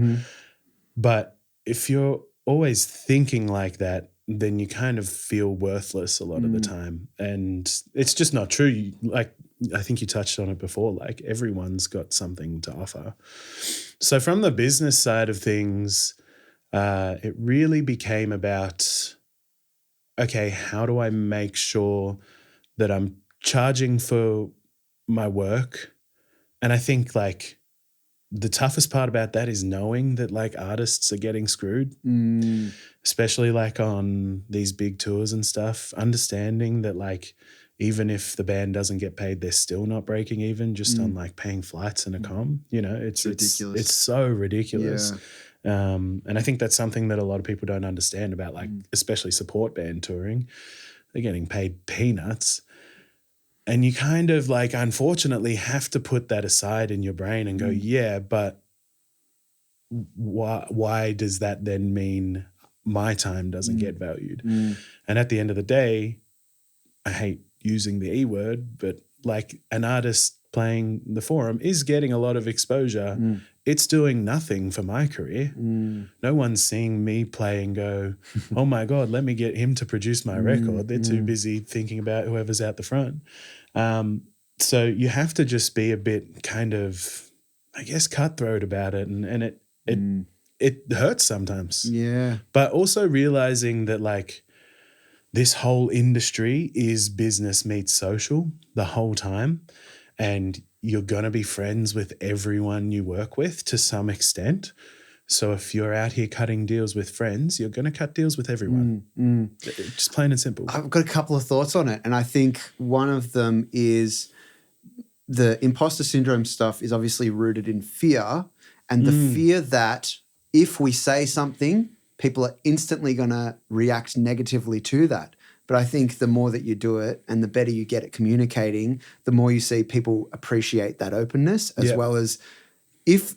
But if you're always thinking like that, then you kind of feel worthless a lot of the time. And it's just not true. Like I think you touched on it before, like everyone's got something to offer. So from the business side of things, it really became about, okay, how do I make sure that I'm charging for my work? And I think like the toughest part about that is knowing that like artists are getting screwed, especially like on these big tours and stuff, understanding that like even if the band doesn't get paid, they're still not breaking even just on like paying flights and a comm. You know, it's ridiculous. It's so ridiculous. Yeah. And I think that's something that a lot of people don't understand about like especially support band touring. They're getting paid peanuts. And you kind of like, unfortunately, have to put that aside in your brain and go, yeah, but why does that then mean my time doesn't get valued? And at the end of the day, I hate using the E word, but like an artist playing the Forum is getting a lot of exposure. It's doing nothing for my career. No one's seeing me play and go, oh my God, let me get him to produce my record. They're too busy thinking about whoever's out the front. So you have to just be a bit kind of, I guess, cutthroat about it. And it hurts sometimes. Yeah. But also realizing that like this whole industry is business meets social the whole time. And you're going to be friends with everyone you work with to some extent. So if you're out here cutting deals with friends, you're going to cut deals with everyone. Just plain and simple. I've got a couple of thoughts on it. And I think one of them is the imposter syndrome stuff is obviously rooted in fear, and the fear that if we say something, people are instantly going to react negatively to that. But I think the more that you do it and the better you get at communicating, the more you see people appreciate that openness, as well as if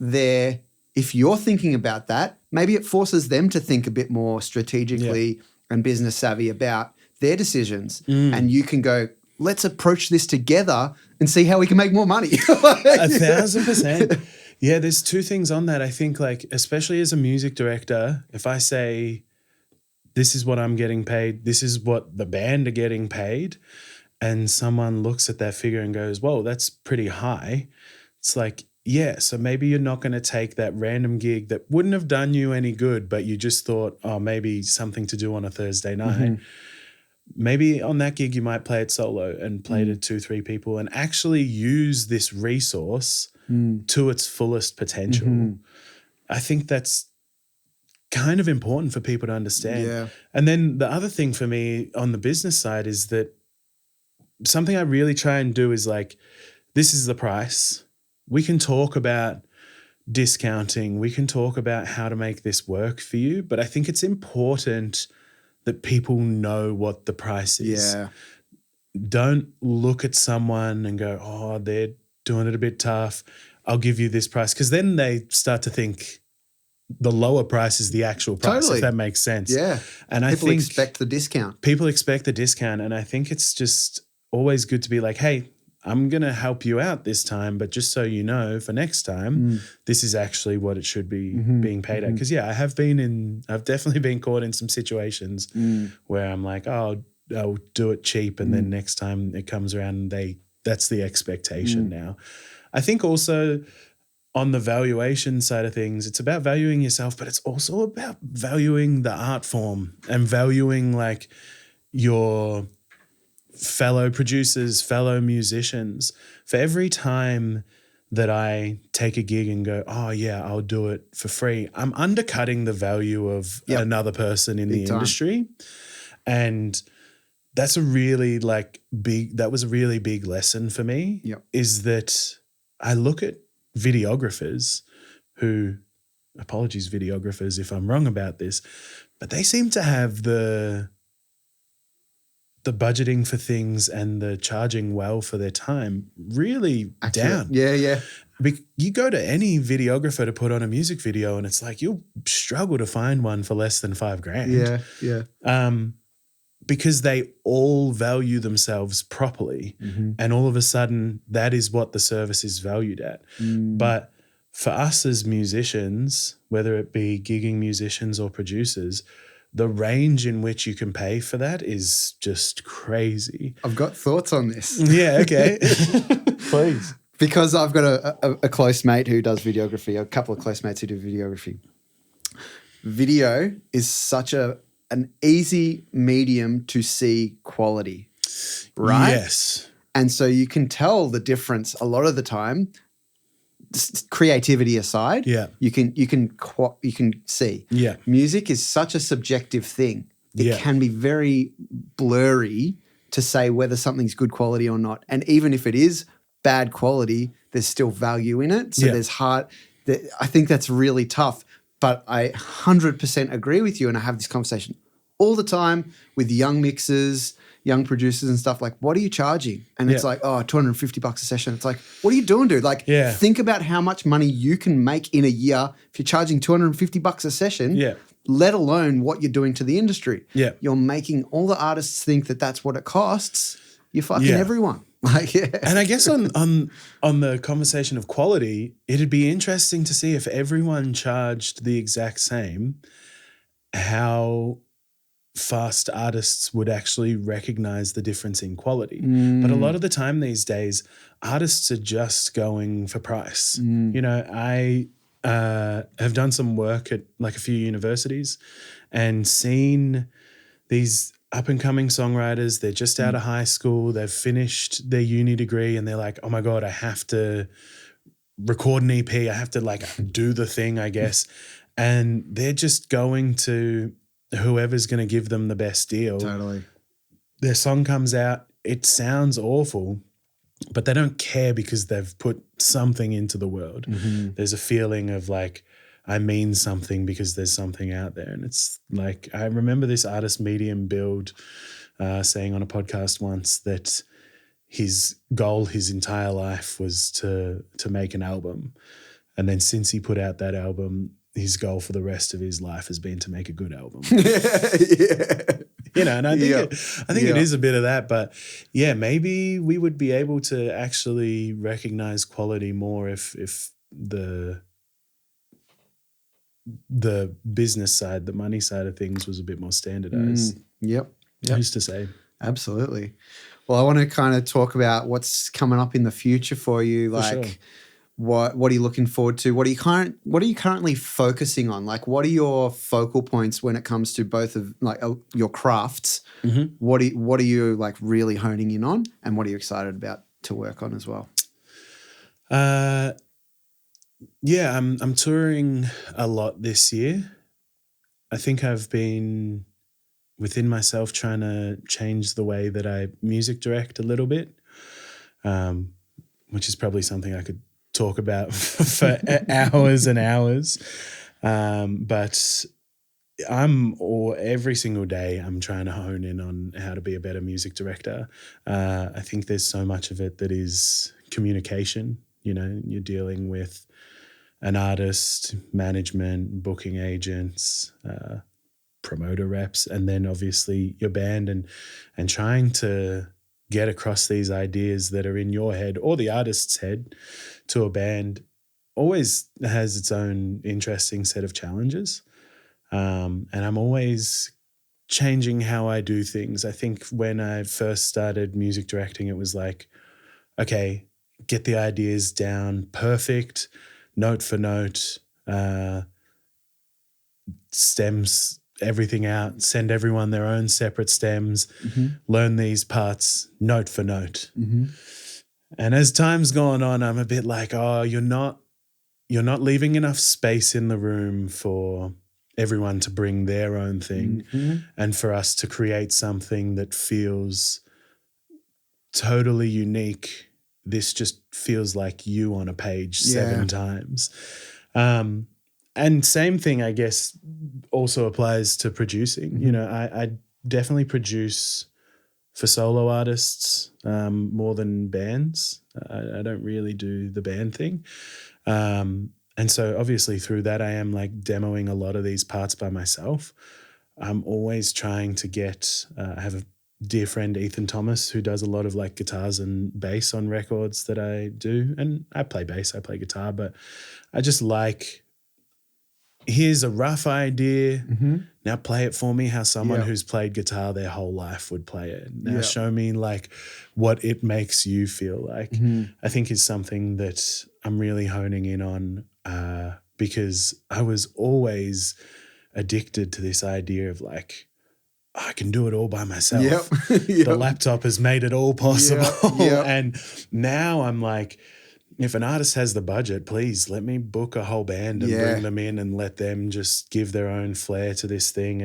you're thinking about that, maybe it forces them to think a bit more strategically and business savvy about their decisions. And you can go, let's approach this together and see how we can make more money. 1,000%. Yeah, there's two things on that. I think, like, especially as a music director, if I say, this is what I'm getting paid, this is what the band are getting paid, and someone looks at that figure and goes, whoa, that's pretty high. It's like, yeah, so maybe you're not going to take that random gig that wouldn't have done you any good, but you just thought, oh, maybe something to do on a Thursday night. Maybe on that gig you might play it solo and play to 2-3 people and actually use this resource to its fullest potential. I think that's kind of important for people to understand. Yeah. And then the other thing for me on the business side is that something I really try and do is like, this is the price. We can talk about discounting. We can talk about how to make this work for you. But I think it's important that people know what the price is. Yeah. Don't look at someone and go, oh, they're doing it a bit tough. I'll give you this price. Because then they start to think the lower price is the actual price, if that makes sense. Yeah. And people I think expect the discount. People expect the discount. And I think it's just always good to be like, hey, I'm going to help you out this time, but just so you know, for next time, this is actually what it should be being paid at. Because, yeah, I've definitely been caught in some situations where I'm like, oh, I'll do it cheap. And then next time it comes around, that's the expectation now. I think also on the valuation side of things, it's about valuing yourself, but it's also about valuing the art form and valuing like your fellow producers, fellow musicians. For every time that I take a gig and go, oh yeah, I'll do it for free, I'm undercutting the value of another person in the industry. And that's a really that was a really big lesson for me, is that I look at videographers who, apologies videographers if I'm wrong about this, but they seem to have the budgeting for things and the charging well for their time really down. Yeah. You go to any videographer to put on a music video and it's like you'll struggle to find one for less than $5,000. Yeah. Because they all value themselves properly. And all of a sudden that is what the service is valued at. But for us as musicians, whether it be gigging musicians or producers, the range in which you can pay for that is just crazy. I've got thoughts on this. Yeah, okay. Please. Because I've got a close mate who does videography, a couple of close mates who do videography. Video is such an easy medium to see quality, right? Yes. And so you can tell the difference a lot of the time. Creativity aside, you can see. Yeah. Music is such a subjective thing. It can be very blurry to say whether something's good quality or not. And even if it is bad quality, there's still value in it. So I think that's really tough. But I 100% agree with you, and I have this conversation all the time with young mixers, young producers and stuff, like, what are you charging? And it's like, oh, $250 a session. It's like, what are you doing, dude? Like, think about how much money you can make in a year if you're charging $250 a session, let alone what you're doing to the industry. Yeah. You're making all the artists think that that's what it costs. You're fucking everyone. Like, And I guess on the conversation of quality, it'd be interesting to see if everyone charged the exact same, how fast artists would actually recognize the difference in quality. But a lot of the time these days, artists are just going for price. You know, I have done some work at like a few universities and seen these up and coming songwriters. They're just out of high school. They've finished their uni degree and they're like, oh my God, I have to record an EP. I have to like do the thing, I guess. And they're just going to whoever's going to give them the best deal. Totally. Their song comes out. It sounds awful, but they don't care because they've put something into the world. Mm-hmm. There's a feeling of like, I mean something because there's something out there. And it's like, I remember this artist Medium Build saying on a podcast once that his goal his entire life was to make an album. And then since he put out that album, his goal for the rest of his life has been to make a good album. Yeah. You know, and I think it is a bit of that, but yeah, maybe we would be able to actually recognize quality more if the business side, the money side of things was a bit more standardized. Yep. Who's to say? Absolutely. Well, I want to kind of talk about what's coming up in the future for you. Like, sure. what are you looking forward to? What are you currently focusing on? Like, what are your focal points when it comes to both of like your crafts? Mm-hmm. What are you like really honing in on, and what are you excited about to work on as well? Yeah, I'm touring a lot this year. I think I've been within myself trying to change the way that I music direct a little bit, which is probably something I could talk about for hours and hours. But every single day I'm trying to hone in on how to be a better music director. I think there's so much of it that is communication. You know, you're dealing with an artist, management, booking agents, promoter reps, and then obviously your band and trying to get across these ideas that are in your head or the artist's head to a band always has its own interesting set of challenges. And I'm always changing how I do things. I think when I first started music directing, it was like, okay, get the ideas down perfect, note for note, stems everything out, send everyone their own separate stems, learn these parts note for note. And as time's gone on, I'm a bit like, oh, you're not leaving enough space in the room for everyone to bring their own thing and for us to create something that feels totally unique. This just feels like you on a page 7 times. And same thing, I guess, also applies to producing. You know, I definitely produce for solo artists more than bands. I don't really do the band thing. And so obviously through that, I am like demoing a lot of these parts by myself. I'm always trying to get, I have a dear friend, Ethan Thomas, who does a lot of like guitars and bass on records that I do. And I play bass, I play guitar, but I just like, here's a rough idea. Now play it for me how someone who's played guitar their whole life would play it. Now show me like what it makes you feel like. I think is something that I'm really honing in on because I was always addicted to this idea of like, I can do it all by myself. The laptop has made it all possible. And now I'm like, if an artist has the budget, please let me book a whole band and bring them in and let them just give their own flair to this thing.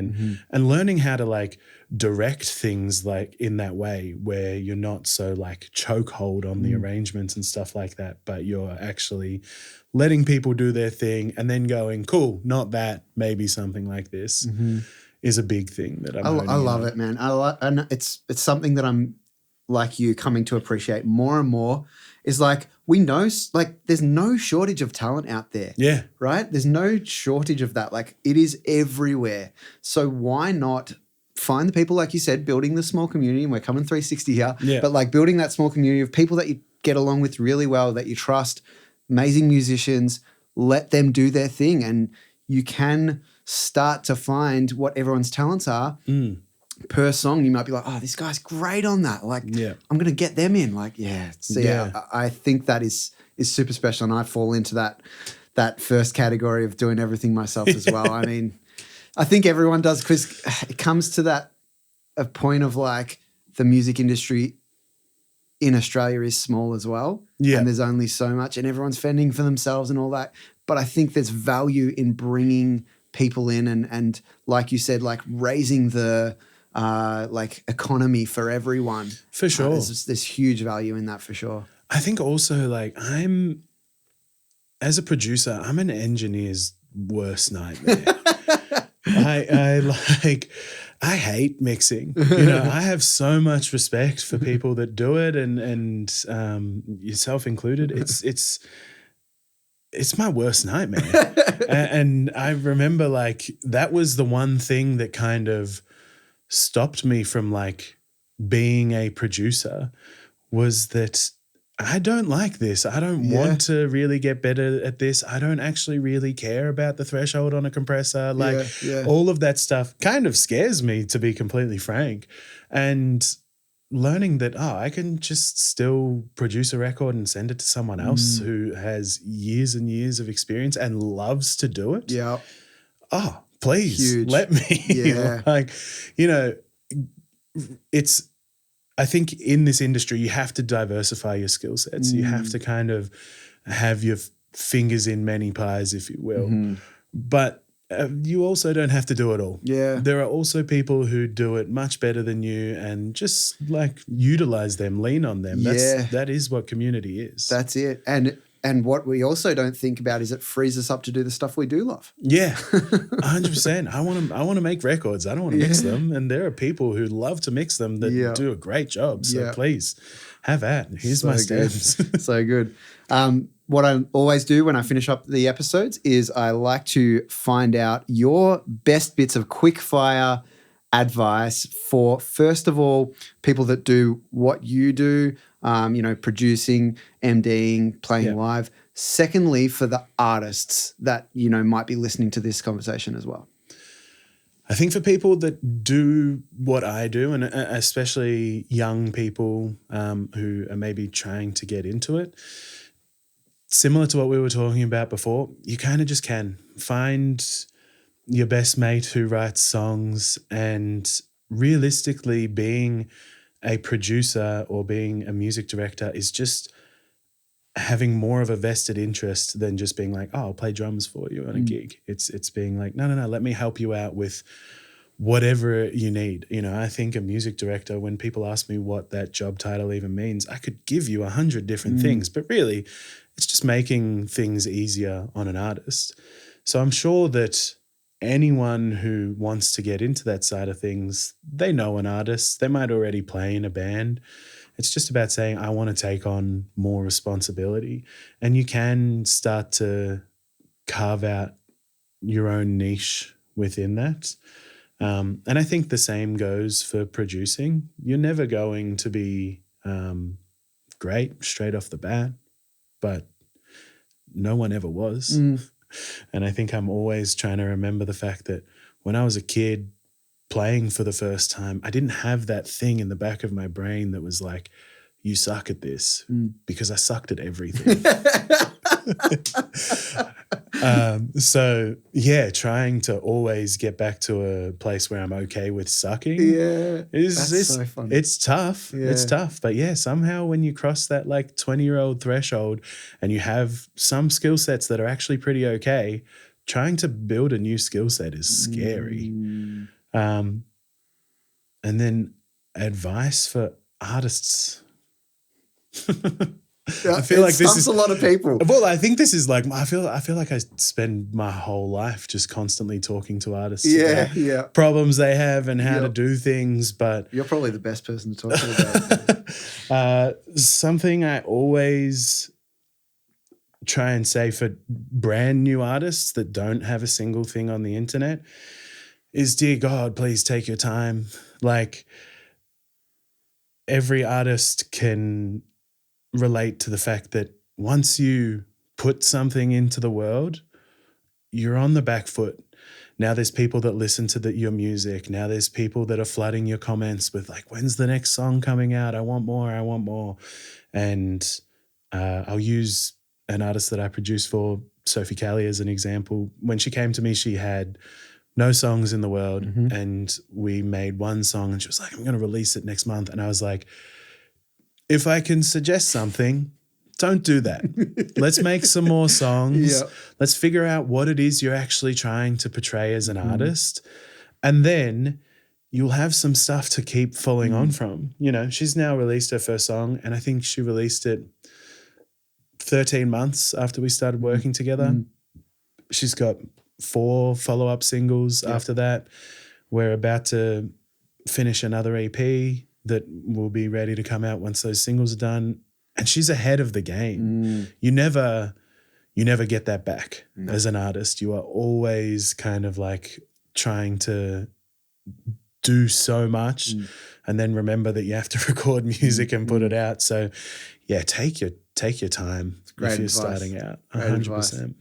And learning how to like direct things like in that way where you're not so like chokehold on the arrangements and stuff like that, but you're actually letting people do their thing and then going, cool, not that, maybe something like this is a big thing that I love it, man. And it's something that I'm like you coming to appreciate more and more is like, we know like there's no shortage of talent out there. Yeah. Right? There's no shortage of that. Like it is everywhere. So why not find the people, like you said, building the small community, and we're coming 360 here, but like building that small community of people that you get along with really well, that you trust, amazing musicians, let them do their thing. And you can start to find what everyone's talents are. Per song, you might be like, oh, this guy's great on that. Like, I'm going to get them in. Like, I think that is super special. And I fall into that first category of doing everything myself as well. I mean, I think everyone does because it comes to that a point of like the music industry in Australia is small as well. Yeah. And there's only so much and everyone's fending for themselves and all that. But I think there's value in bringing people in and like you said, like raising the like economy for everyone. For sure. There's huge value in that for sure. I think also like as a producer, I'm an engineer's worst nightmare. I hate mixing. I have so much respect for people that do it and yourself included. It's my worst nightmare. and I remember like that was the one thing that kind of stopped me from like being a producer was that I don't like this. I don't want to really get better at this. I don't actually really care about the threshold on a compressor. Like all of that stuff kind of scares me, to be completely frank. And learning that, I can just still produce a record and send it to someone else who has years and years of experience and loves to do it. Yeah. Oh, please Huge. let me. Yeah. I think in this industry, you have to diversify your skill sets. You have to kind of have your fingers in many pies, if you will. But you also don't have to do it all. Yeah. There are also people who do it much better than you and just like utilize them, lean on them. That is what community is. That's it. And what we also don't think about is it frees us up to do the stuff we do love. Yeah, 100%. I want to make records. I don't want to mix them. And there are people who love to mix them that do a great job. So please have at. Here's my stems. So good. What I always do when I finish up the episodes is I like to find out your best bits of quick fire advice for, first of all, people that do what you do, producing, MDing, playing live. Secondly, for the artists that, might be listening to this conversation as well. I think for people that do what I do, and especially young people who are maybe trying to get into it, similar to what we were talking about before, you kind of just can find your best mate who writes songs, and realistically being a producer or being a music director is just having more of a vested interest than just being like, I'll play drums for you on a gig. It's being like, no, let me help you out with whatever you need. I think a music director, when people ask me what that job title even means, I could give you 100 different things, but really it's just making things easier on an artist. So I'm sure that anyone who wants to get into that side of things, they know an artist, they might already play in a band. It's just about saying, I want to take on more responsibility. And you can start to carve out your own niche within that. And I think the same goes for producing. You're never going to be great straight off the bat, but no one ever was. And I think I'm always trying to remember the fact that when I was a kid playing for the first time, I didn't have that thing in the back of my brain that was like, you suck at this, because I sucked at everything. So trying to always get back to a place where I'm okay with sucking. That's so funny. It's tough. It's tough. But somehow when you cross that like 20-year-old threshold and you have some skill sets that are actually pretty okay, trying to build a new skill set is scary. And then advice for artists. I feel like this is a lot of people. Well, I think this is like I feel like I spend my whole life just constantly talking to artists about problems they have and how to do things. But you're probably the best person to talk to about it. Something I always try and say for brand new artists that don't have a single thing on the internet is, dear God, please take your time. Like, every artist can relate to the fact that once you put something into the world, you're on the back foot. Now there's people that listen to your music. Now there's people that are flooding your comments with like, when's the next song coming out? I want more. And I'll use an artist that I produce for, Sophie Kelly, as an example. When she came to me, she had no songs in the world. And we made one song and she was like, I'm going to release it next month. And I was like, if I can suggest something, don't do that. Let's make some more songs. Let's figure out what it is you're actually trying to portray as an artist. And then you'll have some stuff to keep following on from. You know, she's now released her first song and I think she released it 13 months after we started working together. She's got 4 follow-up singles after that. We're about to finish another EP that will be ready to come out once those singles are done. And she's ahead of the game. You never get that back as an artist. You are always kind of like trying to do so much and then remember that you have to record music and put it out. So yeah, take your time if you're starting out. 100%.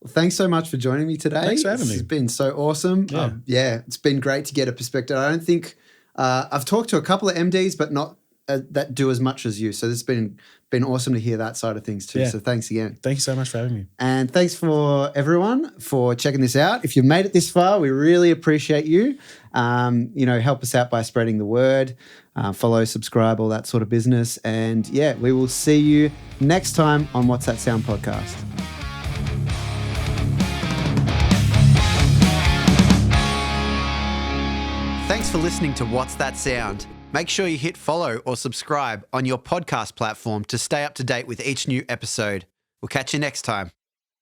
Well, thanks so much for joining me today. Thanks for having me. It's been so awesome. It's been great to get a perspective. I don't think I've talked to a couple of MDs, but not that do as much as you. So it's been awesome to hear that side of things too. Yeah. So thanks again. Thank you so much for having me. And thanks for everyone for checking this out. If you've made it this far, we really appreciate you. Help us out by spreading the word, follow, subscribe, all that sort of business. And yeah, we will see you next time on What's That Sound podcast. Thanks for listening to What's That Sound. Make sure you hit follow or subscribe on your podcast platform to stay up to date with each new episode. We'll catch you next time.